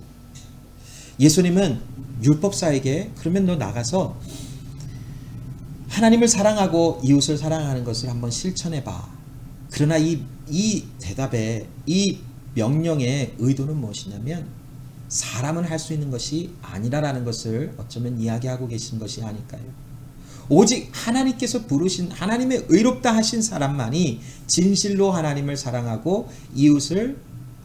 예수님은 율법사에게 그러면 너 나가서 하나님을 사랑하고 이웃을 사랑하는 것을 한번 실천해봐. 그러나 이 대답에, 이 명령의 의도는 무엇이냐면 사람은 할 수 있는 것이 아니라라는 것을 어쩌면 이야기하고 계신 것이 아닐까요? 오직 하나님께서 부르신, 하나님의 의롭다 하신 사람만이 진실로 하나님을 사랑하고 이웃을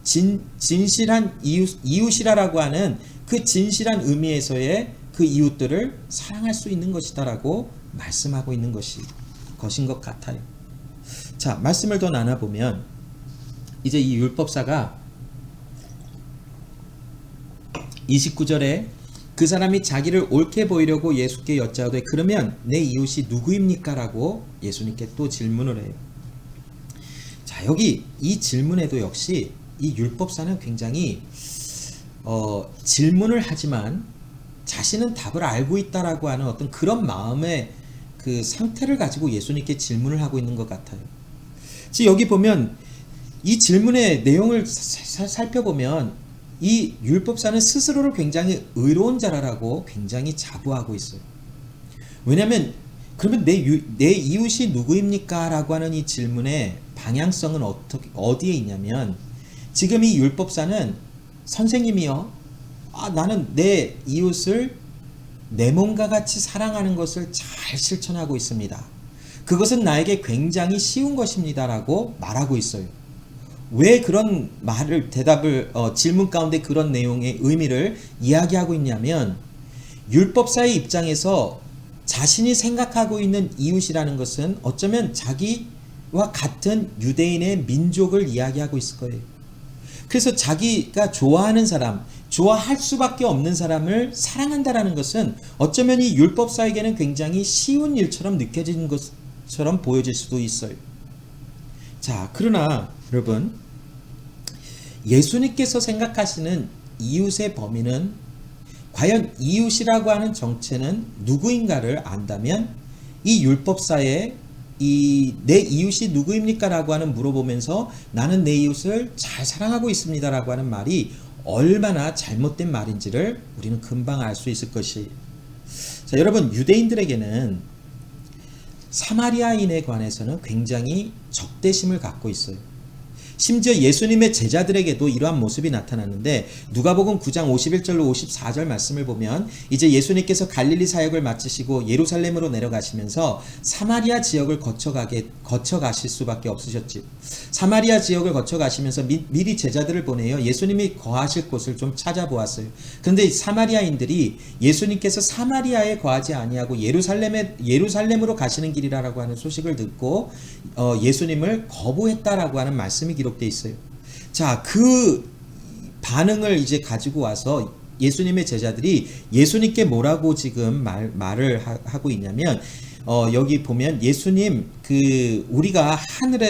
진실한 이웃이라고 하는 그 진실한 의미에서의 그 이웃들을 사랑할 수 있는 것이다라고 말씀하고 있는 것인 것 같아요. 자, 말씀을 더 나눠보면 이제 이 율법사가 29절에 그 사람이 자기를 옳게 보이려고 예수께 여짜오되 그러면 내 이웃이 누구입니까? 라고 예수님께 또 질문을 해요. 자, 여기 이 질문에도 역시 이 율법사는 굉장히 질문을 하지만 자신은 답을 알고 있다라고 하는 어떤 그런 마음의 그 상태를 가지고 예수님께 질문을 하고 있는 것 같아요. 지금 여기 보면 이 질문의 내용을 살펴보면 이 율법사는 스스로를 굉장히 의로운 자라고 굉장히 자부하고 있어요. 왜냐하면 그러면 내 이웃이 누구입니까? 라고 하는 이 질문의 방향성은 어디에 있냐면, 지금 이 율법사는 선생님이요, 나는 내 이웃을 내 몸과 같이 사랑하는 것을 잘 실천하고 있습니다. 그것은 나에게 굉장히 쉬운 것입니다 라고 말하고 있어요. 왜 그런 질문 가운데 그런 내용의 의미를 이야기하고 있냐면, 율법사의 입장에서 자신이 생각하고 있는 이웃이라는 것은 어쩌면 자기와 같은 유대인의 민족을 이야기하고 있을 거예요. 그래서 자기가 좋아하는 사람, 좋아할 수밖에 없는 사람을 사랑한다라는 것은 어쩌면 이 율법사에게는 굉장히 쉬운 일처럼 느껴지는 것처럼 보여질 수도 있어요. 자, 그러나 여러분, 예수님께서 생각하시는 이웃의 범위는, 과연 이웃이라고 하는 정체는 누구인가를 안다면 이 율법사에 내 이웃이 누구입니까? 라고 하는 물어보면서 나는 내 이웃을 잘 사랑하고 있습니다 라고 하는 말이 얼마나 잘못된 말인지를 우리는 금방 알 수 있을 것이. 자, 여러분, 유대인들에게는 사마리아인에 관해서는 굉장히 적대심을 갖고 있어요. 심지어 예수님의 제자들에게도 이러한 모습이 나타났는데, 누가복음 9장 51절로 54절 말씀을 보면 이제 예수님께서 갈릴리 사역을 마치시고 예루살렘으로 내려가시면서 사마리아 지역을 거쳐가실 수밖에 없으셨지. 사마리아 지역을 거쳐가시면서 미리 제자들을 보내요. 예수님이 거하실 곳을 좀 찾아보았어요. 그런데 사마리아인들이 예수님께서 사마리아에 거하지 아니하고 예루살렘으로 가시는 길이라고 하는 소식을 듣고 예수님을 거부했다라고 하는 말씀이 기록되어 있어요. 자, 그 반응을 이제 가지고 와서 예수님의 제자들이 예수님께 뭐라고 지금 말을 하고 있냐면, 여기 보면 예수님 우리가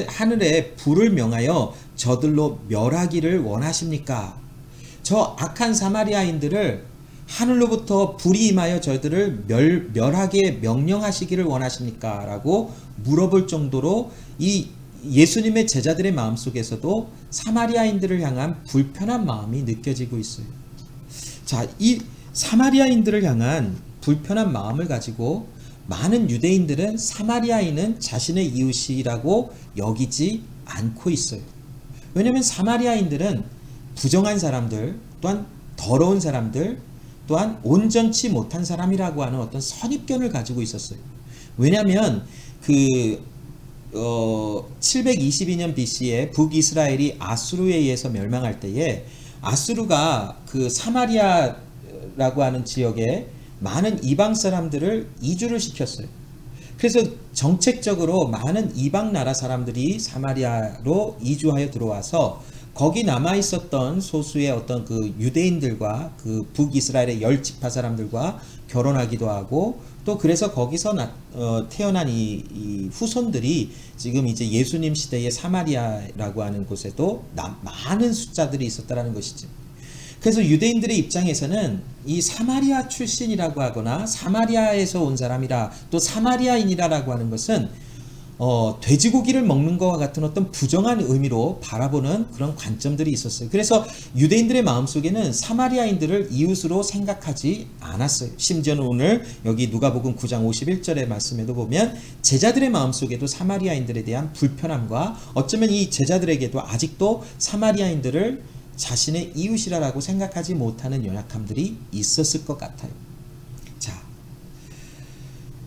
하늘에 불을 명하여 저들로 멸하기를 원하십니까? 저 악한 사마리아인들을 하늘로부터 불이 임하여 저들을 멸하게 명령하시기를 원하십니까? 라고 물어볼 정도로 이 예수님의 제자들의 마음속에서도 사마리아인들을 향한 불편한 마음이 느껴지고 있어요. 자, 이 사마리아인들을 향한 불편한 마음을 가지고 많은 유대인들은 사마리아인은 자신의 이웃이라고 여기지 않고 있어요. 왜냐하면 사마리아인들은 부정한 사람들, 또한 더러운 사람들, 또한 온전치 못한 사람이라고 하는 어떤 선입견을 가지고 있었어요. 왜냐하면 722년 BC에 북이스라엘이 아수르에 의해서 멸망할 때에 아수르가 사마리아라고 하는 지역에 많은 이방 사람들을 이주를 시켰어요. 그래서 정책적으로 많은 이방 나라 사람들이 사마리아로 이주하여 들어와서 거기 남아 있었던 소수의 어떤 유대인들과 북이스라엘의 10지파 사람들과 결혼하기도 하고, 또 그래서 거기서 태어난 이 후손들이 지금 이제 예수님 시대의 사마리아라고 하는 곳에도 많은 숫자들이 있었다라는 것이죠. 그래서 유대인들의 입장에서는 이 사마리아 출신이라고 하거나 사마리아에서 온 사람이라, 또 사마리아인이라고 하는 것은 돼지고기를 먹는 것과 같은 어떤 부정한 의미로 바라보는 그런 관점들이 있었어요. 그래서 유대인들의 마음속에는 사마리아인들을 이웃으로 생각하지 않았어요. 심지어는 오늘 여기 누가복음 9장 51절의 말씀에도 보면 제자들의 마음속에도 사마리아인들에 대한 불편함과 어쩌면 이 제자들에게도 아직도 사마리아인들을 자신의 이웃이라고 생각하지 못하는 연약함들이 있었을 것 같아요. 자,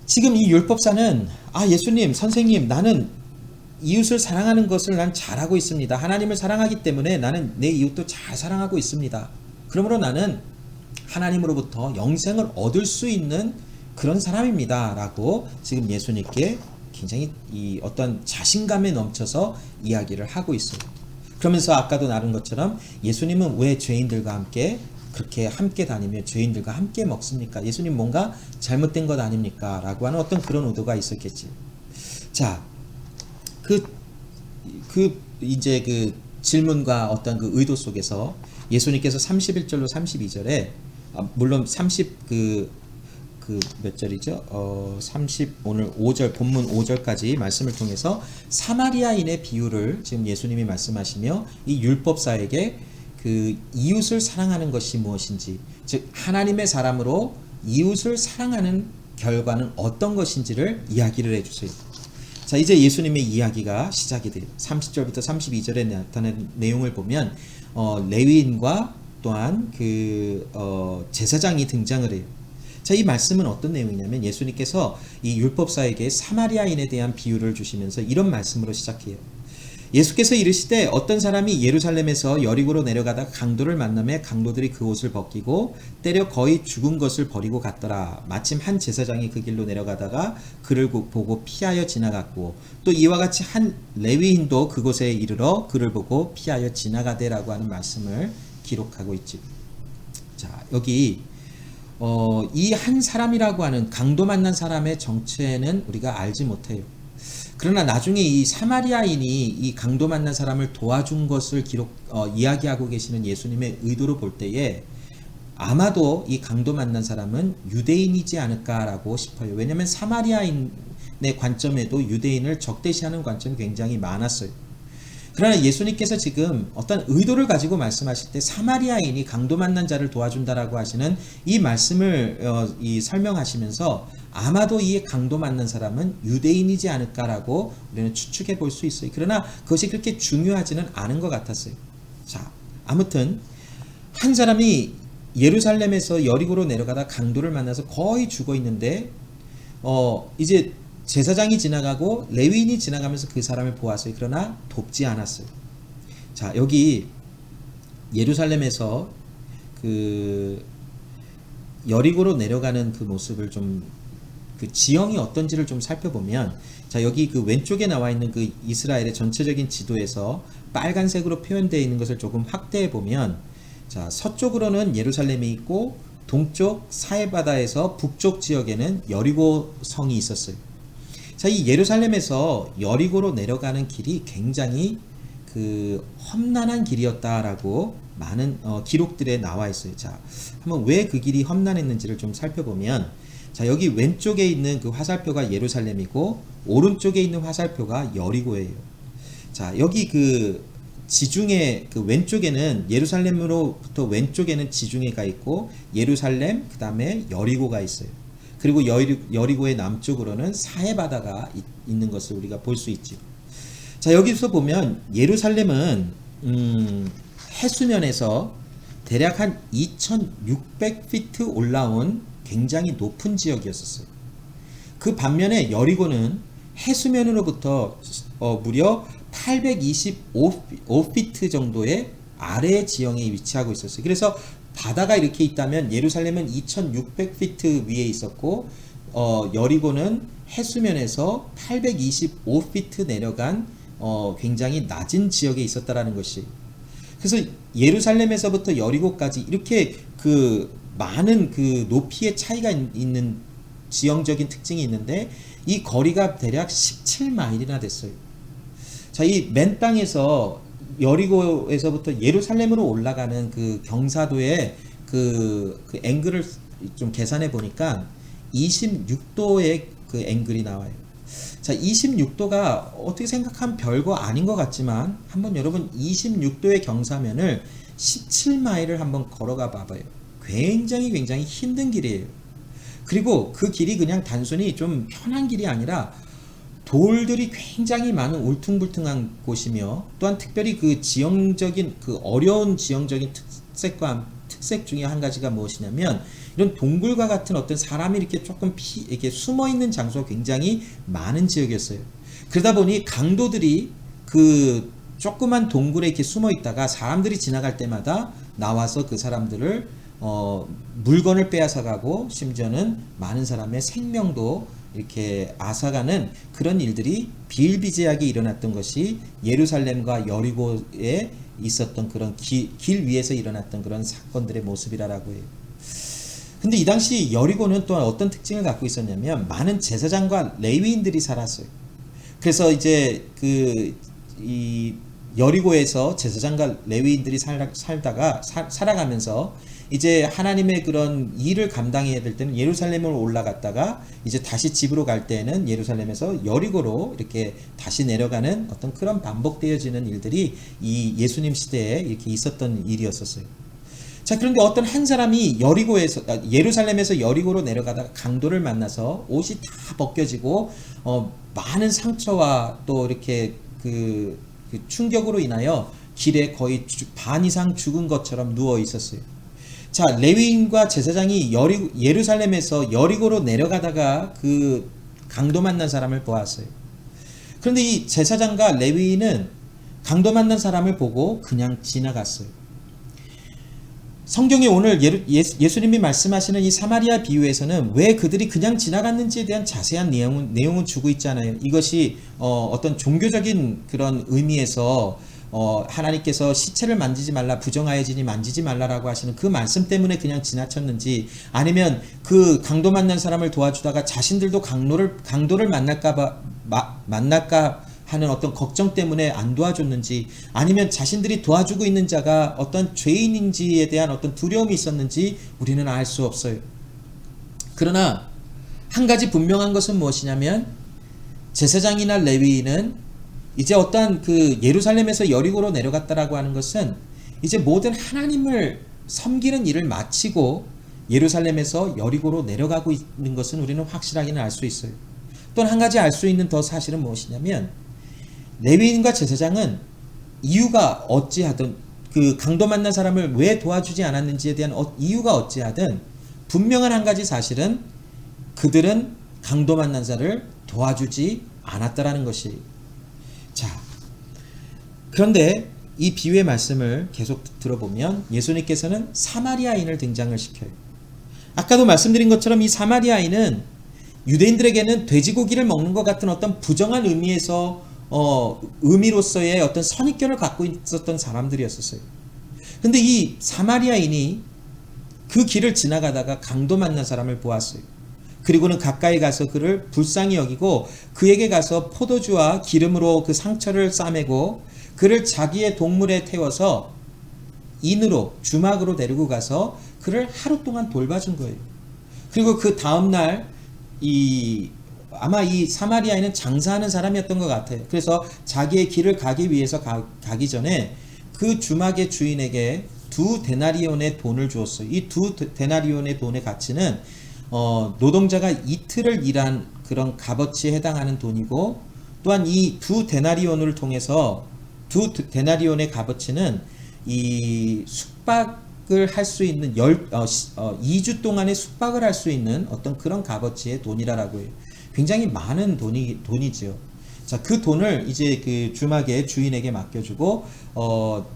지금 이 율법사는 예수님, 선생님, 나는 이웃을 사랑하는 것을 난 잘하고 있습니다. 하나님을 사랑하기 때문에 나는 내 이웃도 잘 사랑하고 있습니다. 그러므로 나는 하나님으로부터 영생을 얻을 수 있는 그런 사람입니다. 라고 지금 예수님께 굉장히 이 어떤 자신감에 넘쳐서 이야기를 하고 있어요. 그러면서 아까도 나눈 것처럼 예수님은 왜 죄인들과 함께 그렇게 함께 다니며 죄인들과 함께 먹습니까? 예수님 뭔가 잘못된 것 아닙니까? 라고 하는 어떤 그런 의도가 있었겠지. 자, 이제 질문과 어떤 의도 속에서 예수님께서 31절로 32절에 물론 몇 절이죠? 30 오늘 5절 본문 5절까지 말씀을 통해서 사마리아인의 비유를 지금 예수님이 말씀하시며 이 율법사에게 이웃을 사랑하는 것이 무엇인지, 즉 하나님의 사람으로 이웃을 사랑하는 결과는 어떤 것인지를 이야기를 해주세요. 자, 이제 예수님의 이야기가 시작이 돼요. 30절부터 32절에 나타난 내용을 보면 레위인과 또한 제사장이 등장을 해요. 자, 이 말씀은 어떤 내용이냐면 예수님께서 이 율법사에게 사마리아인에 대한 비유를 주시면서 이런 말씀으로 시작해요. 예수께서 이르시되 어떤 사람이 예루살렘에서 여리고로 내려가다 강도를 만나매 강도들이 그 옷을 벗기고 때려 거의 죽은 것을 버리고 갔더라. 마침 한 제사장이 그 길로 내려가다가 그를 보고 피하여 지나갔고 또 이와 같이 한 레위인도 그곳에 이르러 그를 보고 피하여 지나가되라고 하는 말씀을 기록하고 있지. 자, 여기 이 한 사람이라고 하는 강도 만난 사람의 정체는 우리가 알지 못해요. 그러나 나중에 이 사마리아인이 이 강도 만난 사람을 도와준 것을 이야기하고 계시는 예수님의 의도로 볼 때에 아마도 이 강도 만난 사람은 유대인이지 않을까라고 싶어요. 왜냐하면 사마리아인의 관점에도 유대인을 적대시하는 관점이 굉장히 많았어요. 그러나 예수님께서 지금 어떤 의도를 가지고 말씀하실 때 사마리아인이 강도 만난 자를 도와준다라고 하시는 이 말씀을 설명하시면서 아마도 이 강도 만난 사람은 유대인이지 않을까라고 우리는 추측해 볼 수 있어요. 그러나 그것이 그렇게 중요하지는 않은 것 같았어요. 자, 아무튼 한 사람이 예루살렘에서 여리고로 내려가다 강도를 만나서 거의 죽어 있는데 이제 제사장이 지나가고 레위인이 지나가면서 그 사람을 보았어요. 그러나 돕지 않았어요. 자, 여기 예루살렘에서 여리고로 내려가는 그 모습을 좀 지형이 어떤지를 좀 살펴보면, 자, 여기 왼쪽에 나와 있는 이스라엘의 전체적인 지도에서 빨간색으로 표현되어 있는 것을 조금 확대해 보면, 자, 서쪽으로는 예루살렘이 있고 동쪽 사해바다에서 북쪽 지역에는 여리고 성이 있었어요. 자, 이 예루살렘에서 여리고로 내려가는 길이 굉장히 그 험난한 길이었다라고 많은 기록들에 나와 있어요. 자, 한번 왜 그 길이 험난했는지를 좀 살펴보면, 자, 여기 왼쪽에 있는 그 화살표가 예루살렘이고 오른쪽에 있는 화살표가 여리고예요. 자, 여기 그 지중해 그 왼쪽에는 예루살렘으로부터 왼쪽에는 지중해가 있고 예루살렘 그다음에 여리고가 있어요. 그리고 여리고의 남쪽으로는 사해 바다가 있는 것을 우리가 볼 수 있죠. 자, 여기서 보면 예루살렘은 해수면에서 대략 한 2600피트 올라온 굉장히 높은 지역이었어요. 그 반면에 여리고는 해수면으로부터 무려 825피트 정도의 아래 지형에 위치하고 있었어요. 그래서 바다가 이렇게 있다면 예루살렘은 2600피트 위에 있었고 여리고는 해수면에서 825피트 내려간 굉장히 낮은 지역에 있었다라는 것이. 그래서 예루살렘에서부터 여리고까지 이렇게 그 많은 그 높이의 차이가 있는 지형적인 특징이 있는데 이 거리가 대략 17마일이나 됐어요. 자, 이 맨 땅에서 여리고에서부터 예루살렘으로 올라가는 그 경사도의 그 앵글을 좀 계산해 보니까 26도의 그 앵글이 나와요. 자, 26도가 어떻게 생각하면 별거 아닌 것 같지만 한번 여러분 26도의 경사면을 17마일을 한번 걸어가 봐봐요. 굉장히 힘든 길이에요. 그리고 그 길이 그냥 단순히 좀 편한 길이 아니라 돌들이 굉장히 많은 울퉁불퉁한 곳이며 또한 특별히 그 지형적인 그 어려운 지형적인 특색 중에 한 가지가 무엇이냐면 이런 동굴과 같은 어떤 사람이 이렇게 조금 이렇게 숨어 있는 장소가 굉장히 많은 지역이었어요. 그러다 보니 강도들이 그 조그만 동굴에 이렇게 숨어 있다가 사람들이 지나갈 때마다 나와서 그 사람들을 물건을 빼앗아 가고 심지어는 많은 사람의 생명도 이렇게 앗아가는 그런 일들이 비일비재하게 일어났던 것이 예루살렘과 여리고에 있었던 그런 길 위에서 일어났던 그런 사건들의 모습이라고 해요. 근데 이 당시 여리고는 또한 어떤 특징을 갖고 있었냐면 많은 제사장과 레위인들이 살았어요. 그래서 이제 이 여리고에서 제사장과 레위인들이 살아가면서 이제 하나님의 그런 일을 감당해야 될 때는 예루살렘으로 올라갔다가 이제 다시 집으로 갈 때는 예루살렘에서 여리고로 이렇게 다시 내려가는 어떤 그런 반복되어지는 일들이 이 예수님 시대에 이렇게 있었던 일이었었어요. 자, 그런데 어떤 한 사람이 예루살렘에서 여리고로 내려가다가 강도를 만나서 옷이 다 벗겨지고 많은 상처와 또 이렇게 그 충격으로 인하여 길에 거의 반 이상 죽은 것처럼 누워 있었어요. 자, 레위인과 제사장이 예루살렘에서 여리고로 내려가다가 그 강도 만난 사람을 보았어요. 그런데 이 제사장과 레위인은 강도 만난 사람을 보고 그냥 지나갔어요. 성경에 오늘 예수님이 말씀하시는 이 사마리아 비유에서는 왜 그들이 그냥 지나갔는지에 대한 자세한 내용은 주고 있잖아요. 이것이 어떤 종교적인 그런 의미에서 하나님께서 시체를 만지지 말라, 부정하여지니 만지지 말라라고 하시는 그 말씀 때문에 그냥 지나쳤는지, 아니면 그 강도 만난 사람을 도와주다가 자신들도 강도를 만날까 하는 어떤 걱정 때문에 안 도와줬는지, 아니면 자신들이 도와주고 있는 자가 어떤 죄인인지에 대한 어떤 두려움이 있었는지 우리는 알 수 없어요. 그러나 한 가지 분명한 것은 무엇이냐면 제사장이나 레위인은 이제 어떠한 그 예루살렘에서 여리고로 내려갔다라고 하는 것은 이제 모든 하나님을 섬기는 일을 마치고 예루살렘에서 여리고로 내려가고 있는 것은 우리는 확실하게는 알 수 있어요. 또 한 가지 알 수 있는 더 사실은 무엇이냐면 레위인과 제사장은 이유가 어찌하든 그 강도 만난 사람을 왜 도와주지 않았는지에 대한 이유가 어찌하든 분명한 한 가지 사실은 그들은 강도 만난 자를 도와주지 않았다라는 것이. 자, 그런데 이 비유의 말씀을 계속 들어보면 예수님께서는 사마리아인을 등장을 시켜요. 아까도 말씀드린 것처럼 이 사마리아인은 유대인들에게는 돼지고기를 먹는 것 같은 어떤 부정한 의미로서의 어떤 선입견을 갖고 있었던 사람들이었어요. 근데 이 사마리아인이 그 길을 지나가다가 강도 만난 사람을 보았어요. 그리고는 가까이 가서 그를 불쌍히 여기고 그에게 가서 포도주와 기름으로 그 상처를 싸매고 그를 자기의 동물에 태워서 인으로 주막으로 데리고 가서 그를 하루 동안 돌봐준 거예요. 그리고 그 다음날 아마 이 사마리아인은 장사하는 사람이었던 것 같아요. 그래서 자기의 길을 가기 위해서 가기 전에 그 주막의 주인에게 2데나리온의 돈을 주었어요. 이 2데나리온의 돈의 가치는 노동자가 이틀을 일한 그런 값어치에 해당하는 돈이고, 또한 이 2데나리온을 통해서 2데나리온의 값어치는 이 숙박을 할 수 있는 2주 동안의 숙박을 할 수 있는 어떤 그런 값어치의 돈이라고 해요. 굉장히 많은 돈이죠. 자, 그 돈을 이제 그 주막의 주인에게 맡겨주고,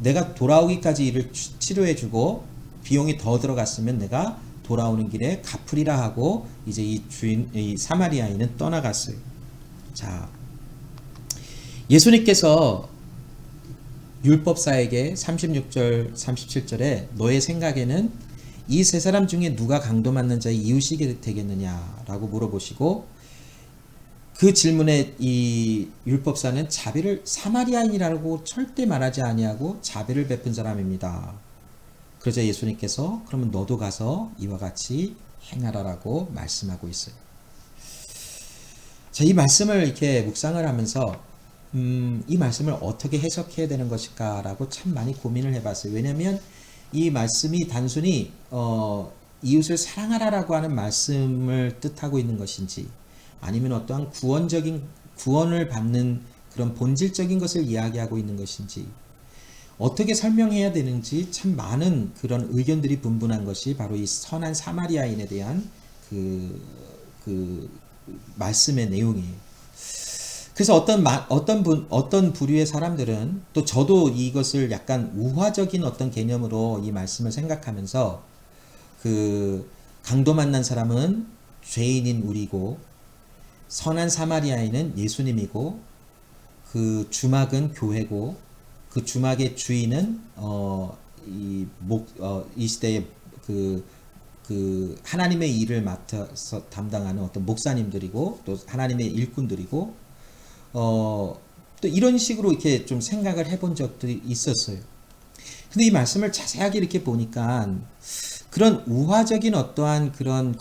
내가 돌아오기까지 일을 치료해주고, 비용이 더 들어갔으면 내가 돌아오는 길에 갚으리라 하고, 이제 이 사마리아인은 떠나갔어요. 자, 예수님께서 율법사에게 36절, 37절에 너의 생각에는 이 세 사람 중에 누가 강도 맞는 자의 이웃이 되겠느냐라고 물어보시고, 그 질문에 이 율법사는 자비를 사마리아인이라고 절대 말하지 아니하고 자비를 베푼 사람입니다. 그러자 예수님께서 그러면 너도 가서 이와 같이 행하라라고 말씀하고 있어요. 자, 이 말씀을 이렇게 묵상을 하면서 이 말씀을 어떻게 해석해야 되는 것일까라고 참 많이 고민을 해봤어요. 왜냐하면 이 말씀이 단순히 이웃을 사랑하라라고 하는 말씀을 뜻하고 있는 것인지, 아니면 어떠한 구원을 받는 그런 본질적인 것을 이야기하고 있는 것인지, 어떻게 설명해야 되는지 참 많은 그런 의견들이 분분한 것이 바로 이 선한 사마리아인에 대한 그 말씀의 내용이에요. 그래서 어떤 부류의 사람들은, 또 저도 이것을 약간 우화적인 어떤 개념으로 이 말씀을 생각하면서, 그 강도 만난 사람은 죄인인 우리고, 선한 사마리아인은 예수님이고, 그 주막은 교회고, 그 주막의 주인은 이 시대의 그 하나님의 일을 맡아서 담당하는 어떤 목사님들이고, 또 하나님의 일꾼들이고, 또 이런 식으로 이렇게 좀 생각을 해본 적들이 있었어요. 근데 이 말씀을 자세하게 이렇게 보니까 그런 우화적인 어떠한 그런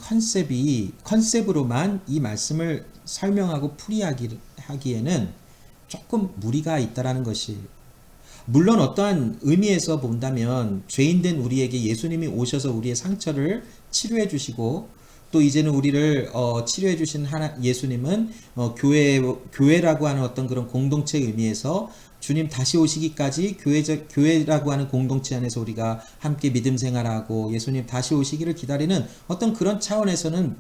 컨셉으로만 이 말씀을 설명하고 풀이하기에는 조금 무리가 있다라는 것이, 물론 어떠한 의미에서 본다면 죄인된 우리에게 예수님이 오셔서 우리의 상처를 치료해 주시고, 또 이제는 우리를 치료해 주신 예수님은 교회라고 하는 어떤 그런 공동체 의미에서 주님 다시 오시기까지 교회라고 하는 공동체 안에서 우리가 함께 믿음 생활하고 예수님 다시 오시기를 기다리는 어떤 그런 차원에서는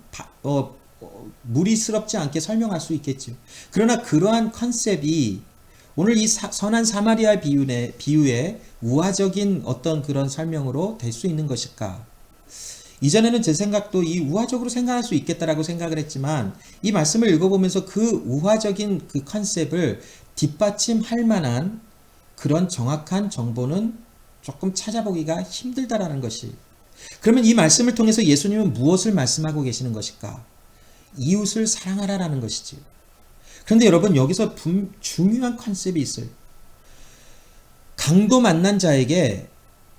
무리스럽지 않게 설명할 수 있겠죠. 그러나 그러한 컨셉이 오늘 이 선한 사마리아 비유의 우화적인 어떤 그런 설명으로 될 수 있는 것일까? 이전에는 제 생각도 이 우화적으로 생각할 수 있겠다라고 생각을 했지만, 이 말씀을 읽어보면서 그 우화적인 그 컨셉을 뒷받침할 만한 그런 정확한 정보는 조금 찾아보기가 힘들다라는 것이, 그러면 이 말씀을 통해서 예수님은 무엇을 말씀하고 계시는 것일까? 이웃을 사랑하라라는 것이지. 그런데 여러분, 여기서 중요한 컨셉이 있어요. 강도 만난 자에게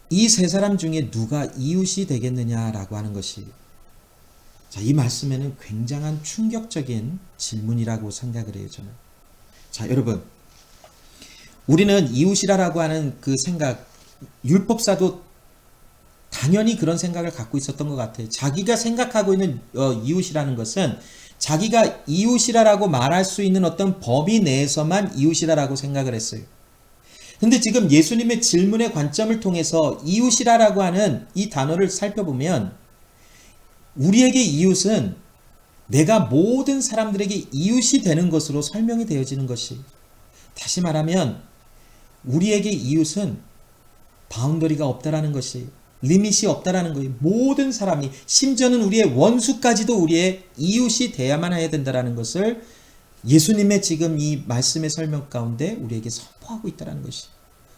이 세 사람 중에 누가 이웃이 되겠느냐라고 하는 것이, 자, 이 말씀에는 굉장한 충격적인 질문이라고 생각을 해요, 저는. 자, 여러분, 우리는 이웃이라고 하는 그 생각, 율법사도 당연히 그런 생각을 갖고 있었던 것 같아요. 자기가 생각하고 있는 이웃이라는 것은 자기가 이웃이라고 말할 수 있는 어떤 범위 내에서만 이웃이라고 생각을 했어요. 근데 지금 예수님의 질문의 관점을 통해서 이웃이라고 하는 이 단어를 살펴보면, 우리에게 이웃은 내가 모든 사람들에게 이웃이 되는 것으로 설명이 되어지는 것이, 다시 말하면 우리에게 이웃은 바운더리가 없다라는 것이, 리밋이 없다라는 거예요. 모든 사람이, 심지어는 우리의 원수까지도 우리의 이웃이 돼야만 해야 된다라는 것을 예수님의 지금 이 말씀의 설명 가운데 우리에게 선포하고 있다는 것이,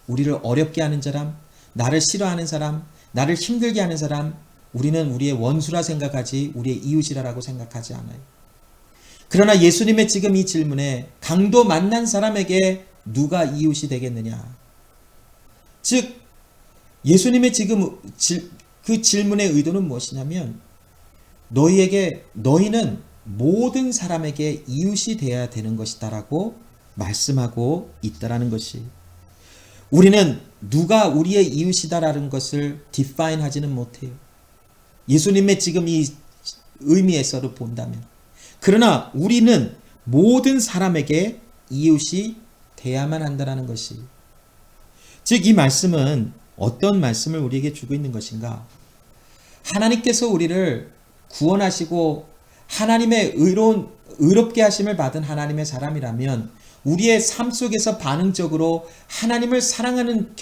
우리를 어렵게 하는 사람, 나를 싫어하는 사람, 나를 힘들게 하는 사람, 우리는 우리의 원수라 생각하지 우리의 이웃이라고 생각하지 않아요. 그러나 예수님의 지금 이 질문에 강도 만난 사람에게 누가 이웃이 되겠느냐? 즉 예수님의 지금 그 질문의 의도는 무엇이냐면 너희는 모든 사람에게 이웃이 되어야 되는 것이다라고 말씀하고 있다라는 것이, 우리는 누가 우리의 이웃이다라는 것을 define 하지는 못해요. 예수님의 지금 이 의미에서도 본다면. 그러나 우리는 모든 사람에게 이웃이 돼야만 한다는 것이, 즉 이 말씀은 어떤 말씀을 우리에게 주고 있는 것인가? 하나님께서 우리를 구원하시고 하나님의 의롭게 하심을 받은 하나님의 사람이라면 우리의 삶 속에서 반응적으로 하나님을 사랑하는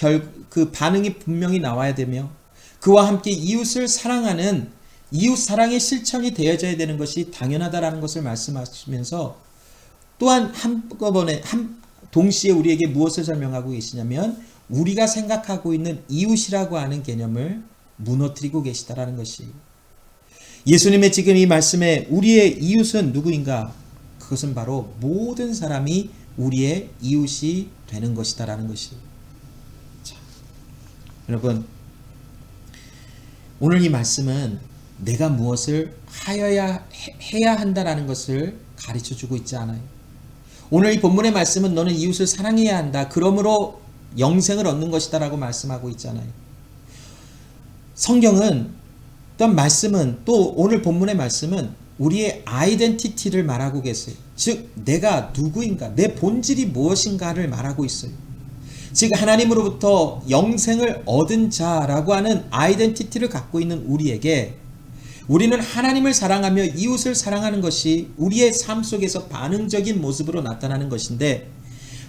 그 반응이 분명히 나와야 되며, 그와 함께 이웃을 사랑하는 이웃 사랑의 실천이 되어져야 되는 것이 당연하다라는 것을 말씀하시면서, 또한 한꺼번에 동시에 우리에게 무엇을 설명하고 계시냐면 우리가 생각하고 있는 이웃이라고 하는 개념을 무너뜨리고 계시다라는 것이, 예수님의 지금 이 말씀에 우리의 이웃은 누구인가? 그것은 바로 모든 사람이 우리의 이웃이 되는 것이다라는 것이. 자, 여러분, 오늘 이 말씀은 내가 무엇을 해야 한다라는 것을 가르쳐 주고 있지 않아요. 오늘 이 본문의 말씀은 너는 이웃을 사랑해야 한다, 그러므로 영생을 얻는 것이다 라고 말씀하고 있잖아요. 성경은 어떤 말씀은, 또 오늘 본문의 말씀은 우리의 아이덴티티를 말하고 계세요. 즉 내가 누구인가, 내 본질이 무엇인가를 말하고 있어요. 즉 하나님으로부터 영생을 얻은 자라고 하는 아이덴티티를 갖고 있는 우리에게, 우리는 하나님을 사랑하며 이웃을 사랑하는 것이 우리의 삶 속에서 반응적인 모습으로 나타나는 것인데,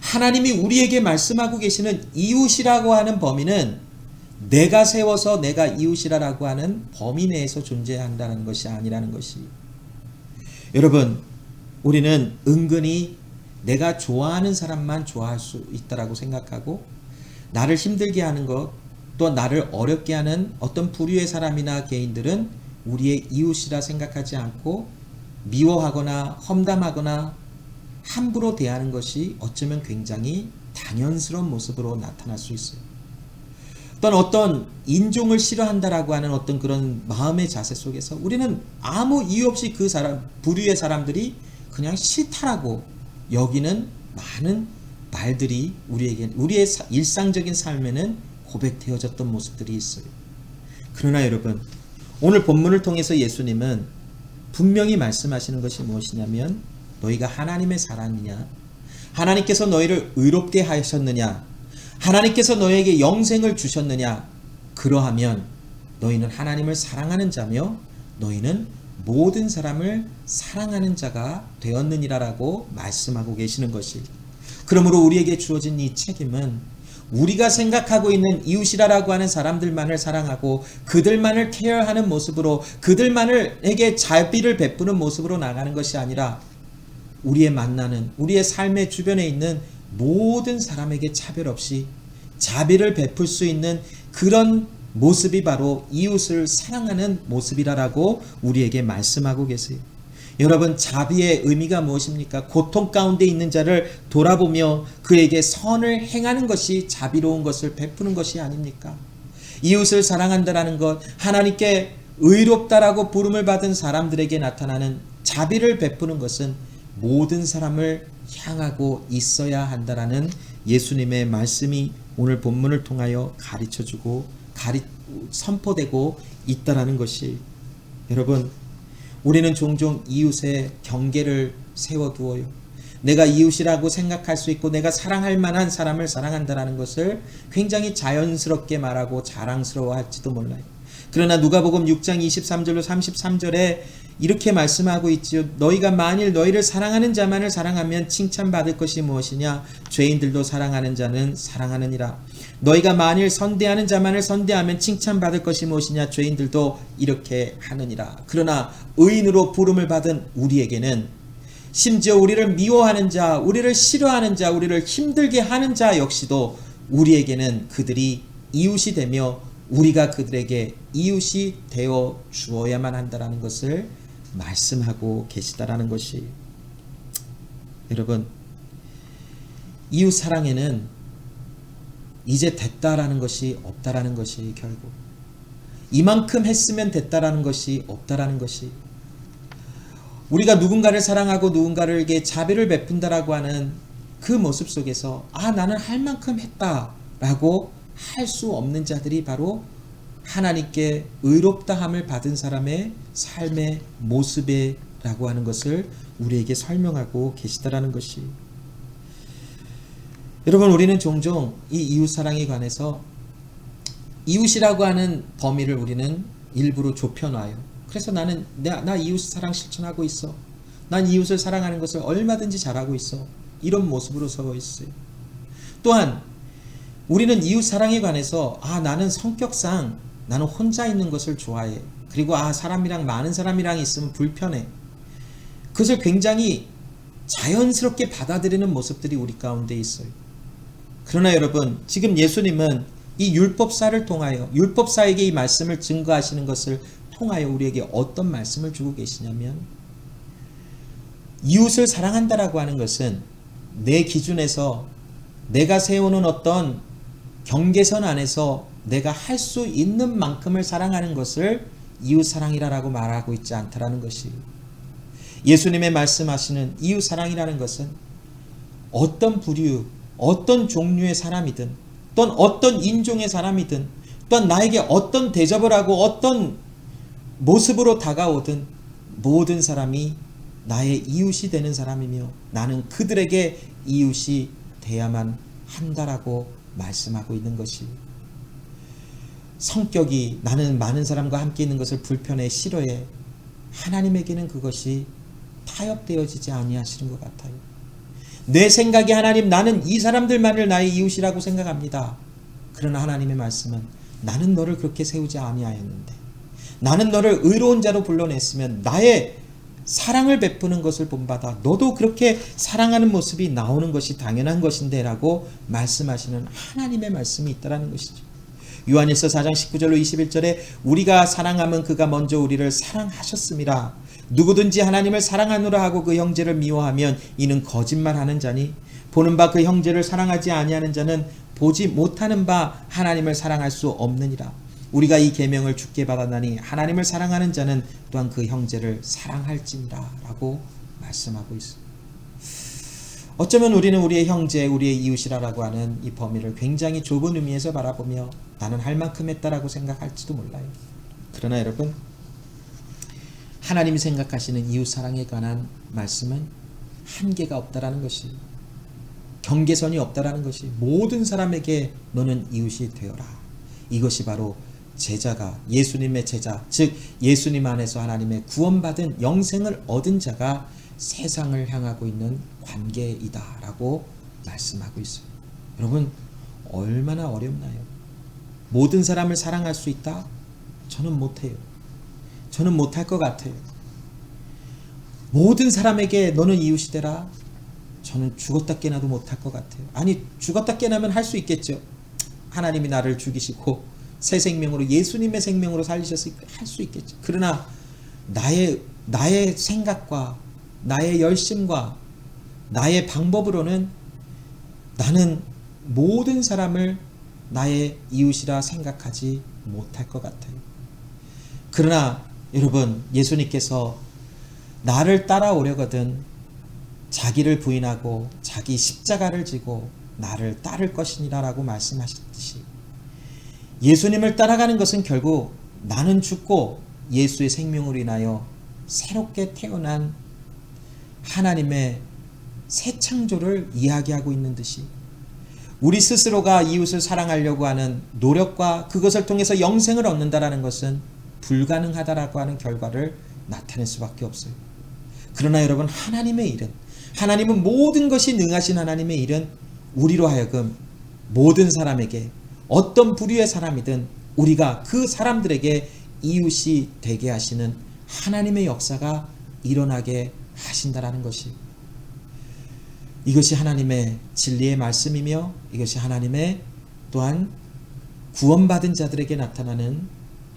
하나님이 우리에게 말씀하고 계시는 이웃이라고 하는 범위는 내가 세워서 내가 이웃이라고 하는 범위 내에서 존재한다는 것이 아니라는 것이, 여러분, 우리는 은근히 내가 좋아하는 사람만 좋아할 수 있다라고 생각하고, 나를 힘들게 하는 것, 또 나를 어렵게 하는 어떤 부류의 사람이나 개인들은 우리의 이웃이라 생각하지 않고 미워하거나 험담하거나 함부로 대하는 것이 어쩌면 굉장히 당연스러운 모습으로 나타날 수 있어요. 어떤 인종을 싫어한다라고 하는 어떤 그런 마음의 자세 속에서 우리는 아무 이유 없이 그 부류의 사람들이 그냥 싫다라고 여기는 많은 말들이 우리의 일상적인 삶에는 고백되어졌던 모습들이 있어요. 그러나 여러분, 오늘 본문을 통해서 예수님은 분명히 말씀하시는 것이 무엇이냐면, 너희가 하나님의 사람이냐? 하나님께서 너희를 의롭게 하셨느냐? 하나님께서 너희에게 영생을 주셨느냐? 그러하면 너희는 하나님을 사랑하는 자며 너희는 모든 사람을 사랑하는 자가 되었느니라라고 말씀하고 계시는 것이, 그러므로 우리에게 주어진 이 책임은 우리가 생각하고 있는 이웃이라고 하는 사람들만을 사랑하고 그들만을 케어하는 모습으로, 그들만에게 자비를 베푸는 모습으로 나가는 것이 아니라, 우리의 만나는 우리의 삶의 주변에 있는 모든 사람에게 차별 없이 자비를 베풀 수 있는 그런 모습이 바로 이웃을 사랑하는 모습이라고 우리에게 말씀하고 계세요. 여러분, 자비의 의미가 무엇입니까? 고통 가운데 있는 자를 돌아보며 그에게 선을 행하는 것이 자비로운 것을 베푸는 것이 아닙니까? 이웃을 사랑한다라는 것, 하나님께 의롭다라고 부름을 받은 사람들에게 나타나는 자비를 베푸는 것은 모든 사람을 향하고 있어야 한다라는 예수님의 말씀이 오늘 본문을 통하여 가르쳐주고 선포되고 있다라는 것이, 여러분, 우리는 종종 이웃의 경계를 세워두어요. 내가 이웃이라고 생각할 수 있고 내가 사랑할 만한 사람을 사랑한다라는 것을 굉장히 자연스럽게 말하고 자랑스러워할지도 몰라요. 그러나 누가복음 6장 23절로 33절에 이렇게 말씀하고 있지요. 너희가 만일 너희를 사랑하는 자만을 사랑하면 칭찬받을 것이 무엇이냐? 죄인들도 사랑하는 자는 사랑하느니라. 너희가 만일 선대하는 자만을 선대하면 칭찬받을 것이 무엇이냐? 죄인들도 이렇게 하느니라. 그러나 의인으로 부름을 받은 우리에게는, 심지어 우리를 미워하는 자, 우리를 싫어하는 자, 우리를 힘들게 하는 자 역시도 우리에게는 그들이 이웃이 되며 우리가 그들에게 이웃이 되어 주어야만 한다라는 것을 말씀하고 계시다라는 것이, 여러분, 이웃 사랑에는 이제 됐다라는 것이 없다라는 것이, 결국 이만큼 했으면 됐다라는 것이 없다라는 것이, 우리가 누군가를 사랑하고 누군가에게 자비를 베푼다라고 하는 그 모습 속에서 나는 할 만큼 했다라고 할 수 없는 자들이 바로 하나님께 의롭다함을 받은 사람의 삶의 모습이라고 하는 것을 우리에게 설명하고 계시다라는 것이, 여러분, 우리는 종종 이 이웃사랑에 관해서 이웃이라고 하는 범위를 우리는 일부러 좁혀놔요. 그래서 나 이웃사랑 실천하고 있어, 난 이웃을 사랑하는 것을 얼마든지 잘하고 있어, 이런 모습으로 서 있어요. 또한 우리는 이웃사랑에 관해서 나는 성격상 나는 혼자 있는 것을 좋아해, 그리고 사람이랑 많은 사람이랑 있으면 불편해, 그것을 굉장히 자연스럽게 받아들이는 모습들이 우리 가운데 있어요. 그러나 여러분, 지금 예수님은 이 율법사를 통하여, 율법사에게 이 말씀을 증거하시는 것을 통하여 우리에게 어떤 말씀을 주고 계시냐면, 이웃을 사랑한다라고 하는 것은 내 기준에서 내가 세우는 어떤 경계선 안에서 내가 할 수 있는 만큼을 사랑하는 것을 이웃사랑이라고 말하고 있지 않다라는 것이, 예수님의 말씀하시는 이웃사랑이라는 것은 어떤 부류, 어떤 종류의 사람이든, 또는 어떤 인종의 사람이든, 또한 나에게 어떤 대접을 하고 어떤 모습으로 다가오든 모든 사람이 나의 이웃이 되는 사람이며 나는 그들에게 이웃이 돼야만 한다라고 말씀하고 있는 것이, 성격이 나는 많은 사람과 함께 있는 것을 불편해 싫어해, 하나님에게는 그것이 타협되어지지 아니하시는 것 같아요. 내 생각에 하나님, 나는 이 사람들만을 나의 이웃이라고 생각합니다. 그러나 하나님의 말씀은 나는 너를 그렇게 세우지 아니하였는데, 나는 너를 의로운 자로 불러냈으면 나의 사랑을 베푸는 것을 본받아 너도 그렇게 사랑하는 모습이 나오는 것이 당연한 것인데 라고 말씀하시는 하나님의 말씀이 있다는 것이죠. 요한일서 4장 19절로 21절에 우리가 사랑하면 그가 먼저 우리를 사랑하셨습니다. 누구든지 하나님을 사랑하노라 하고 그 형제를 미워하면 이는 거짓말하는 자니 보는 바 그 형제를 사랑하지 아니하는 자는 보지 못하는 바 하나님을 사랑할 수 없느니라. 우리가 이 계명을 주께 받았나니 하나님을 사랑하는 자는 또한 그 형제를 사랑할지니라 라고 말씀하고 있습니다. 어쩌면 우리는 우리의 형제, 우리의 이웃이라고 하는 이 범위를 굉장히 좁은 의미에서 바라보며 나는 할 만큼 했다라고 생각할지도 몰라요. 그러나 여러분, 하나님이 생각하시는 이웃사랑에 관한 말씀은 한계가 없다라는 것이, 경계선이 없다라는 것이, 모든 사람에게 너는 이웃이 되어라. 이것이 바로 제자가, 예수님의 제자, 즉 예수님 안에서 하나님의 구원받은 영생을 얻은 자가 세상을 향하고 있는 관계이다 라고 말씀하고 있어요. 여러분, 얼마나 어렵나요? 모든 사람을 사랑할 수 있다? 저는 못해요. 저는 못할 것 같아요. 모든 사람에게 너는 이웃이 되라? 저는 죽었다 깨나도 못할 것 같아요. 아니, 죽었다 깨나면 할 수 있겠죠. 하나님이 나를 죽이시고 새 생명으로, 예수님의 생명으로 살리셨으니까 할 수 있겠죠. 그러나 나의 생각과 나의 열심과 나의 방법으로는 나는 모든 사람을 나의 이웃이라 생각하지 못할 것 같아요. 그러나 여러분, 예수님께서 나를 따라오려거든 자기를 부인하고 자기 십자가를 지고 나를 따를 것이니라 라고 말씀하셨듯이, 예수님을 따라가는 것은 결국 나는 죽고 예수의 생명으로 인하여 새롭게 태어난 하나님의 새 창조를 이야기하고 있는 듯이, 우리 스스로가 이웃을 사랑하려고 하는 노력과 그것을 통해서 영생을 얻는다라는 것은 불가능하다라고 하는 결과를 나타낼 수밖에 없어요. 그러나 여러분, 하나님의 일은, 하나님은 모든 것이 능하신 하나님의 일은 우리로 하여금 모든 사람에게, 어떤 부류의 사람이든 우리가 그 사람들에게 이웃이 되게 하시는 하나님의 역사가 일어나게 하신다라는 것이, 이것이 하나님의 진리의 말씀이며 이것이 하나님의 또한 구원받은 자들에게 나타나는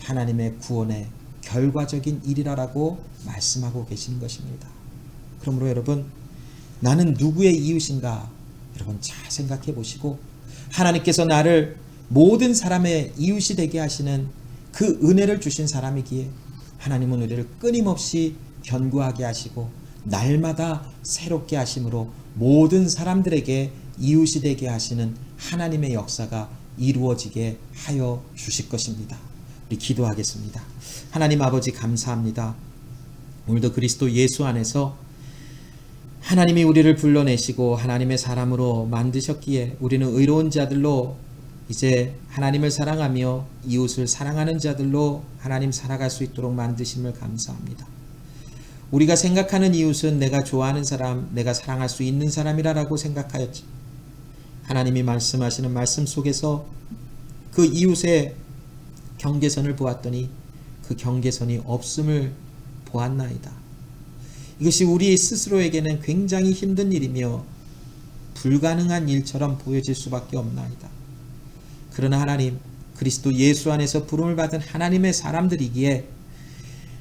하나님의 구원의 결과적인 일이라고 말씀하고 계시는 것입니다. 그러므로 여러분, 나는 누구의 이웃인가? 여러분 잘 생각해 보시고, 하나님께서 나를 모든 사람의 이웃이 되게 하시는 그 은혜를 주신 사람이기에 하나님은 우리를 끊임없이 견고하게 하시고 날마다 새롭게 하심으로 모든 사람들에게 이웃이 되게 하시는 하나님의 역사가 이루어지게 하여 주실 것입니다. 우리 기도하겠습니다. 하나님 아버지, 감사합니다. 오늘도 그리스도 예수 안에서 하나님이 우리를 불러내시고 하나님의 사람으로 만드셨기에 우리는 의로운 자들로 이제 하나님을 사랑하며 이웃을 사랑하는 자들로 하나님 살아갈 수 있도록 만드심을 감사합니다. 우리가 생각하는 이웃은 내가 좋아하는 사람, 내가 사랑할 수 있는 사람이라고 생각하였지. 하나님이 말씀하시는 말씀 속에서 그 이웃의 경계선을 보았더니 그 경계선이 없음을 보았나이다. 이것이 우리 스스로에게는 굉장히 힘든 일이며 불가능한 일처럼 보여질 수밖에 없나이다. 그러나 하나님, 그리스도 예수 안에서 부름을 받은 하나님의 사람들이기에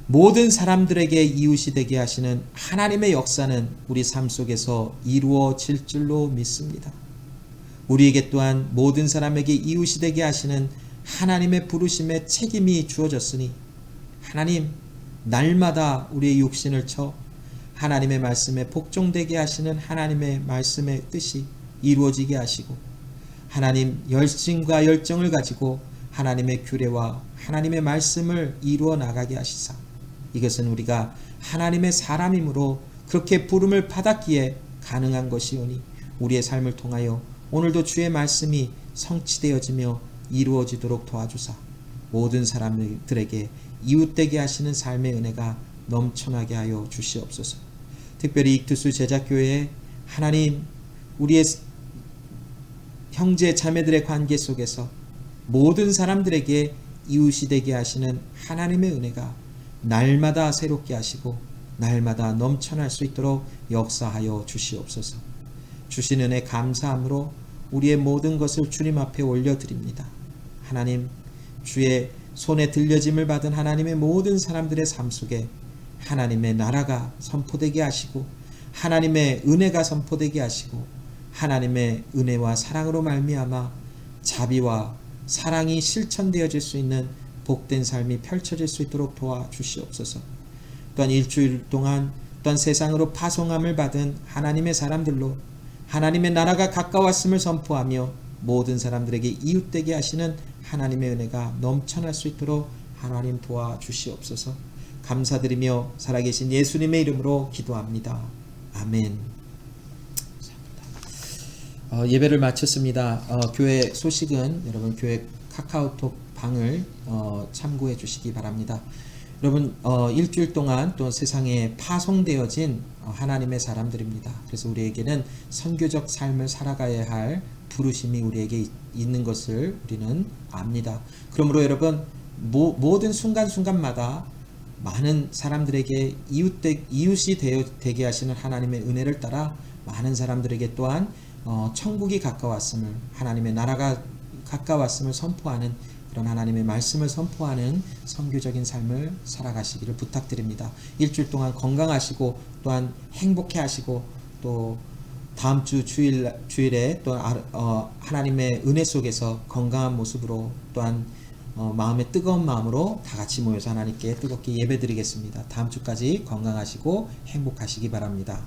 모든 사람들에게 이웃이 되게 하시는 하나님의 역사는 우리 삶 속에서 이루어질 줄로 믿습니다. 우리에게 또한 모든 사람에게 이웃이 되게 하시는 하나님의 부르심의 책임이 주어졌으니 하나님, 날마다 우리의 육신을 쳐 하나님의 말씀에 복종되게 하시는 하나님의 말씀의 뜻이 이루어지게 하시고 하나님 열심과 열정을 가지고 하나님의 규례와 하나님의 말씀을 이루어 나가게 하시사, 이것은 우리가 하나님의 사람이므로 그렇게 부름을 받았기에 가능한 것이오니 우리의 삶을 통하여 오늘도 주의 말씀이 성취되어지며 이루어지도록 도와주사 모든 사람들에게 이웃되게 하시는 삶의 은혜가 넘쳐나게 하여 주시옵소서. 특별히 익투스 제자교회에 하나님, 우리의 형제 자매들의 관계 속에서 모든 사람들에게 이웃이 되게 하시는 하나님의 은혜가 날마다 새롭게 하시고 날마다 넘쳐날 수 있도록 역사하여 주시옵소서. 주신 은혜 감사함으로 우리의 모든 것을 주님 앞에 올려드립니다. 하나님, 주의 손에 들려짐을 받은 하나님의 모든 사람들의 삶 속에 하나님의 나라가 선포되게 하시고 하나님의 은혜가 선포되게 하시고 하나님의 은혜와 사랑으로 말미암아 자비와 사랑이 실천되어질 수 있는 복된 삶이 펼쳐질 수 있도록 도와주시옵소서. 또한 일주일 동안 또한 세상으로 파송함을 받은 하나님의 사람들로 하나님의 나라가 가까웠음을 선포하며 모든 사람들에게 이웃되게 하시는 하나님의 은혜가 넘쳐날 수 있도록 하나님 도와주시옵소서. 감사드리며 살아계신 예수님의 이름으로 기도합니다. 아멘. 예배를 마쳤습니다. 교회 소식은 여러분 교회 카카오톡 방을 참고해 주시기 바랍니다. 여러분 일주일 동안 또 세상에 파송되어진 하나님의 사람들입니다. 그래서 우리에게는 선교적 삶을 살아가야 할 부르심이 우리에게 있는 것을 우리는 압니다. 그러므로 여러분 모든 순간순간마다 많은 사람들에게 이웃이 되게 하시는 하나님의 은혜를 따라 많은 사람들에게 또한 천국이 가까웠음을, 하나님의 나라가 가까웠음을 선포하는 그런 하나님의 말씀을 선포하는 선교적인 삶을 살아가시기를 부탁드립니다. 일주일 동안 건강하시고 또한 행복해 하시고 또 다음 주 주일에 또 하나님의 은혜 속에서 건강한 모습으로 또한 마음의 뜨거운 마음으로 다 같이 모여서 하나님께 뜨겁게 예배드리겠습니다. 다음 주까지 건강하시고 행복하시기 바랍니다.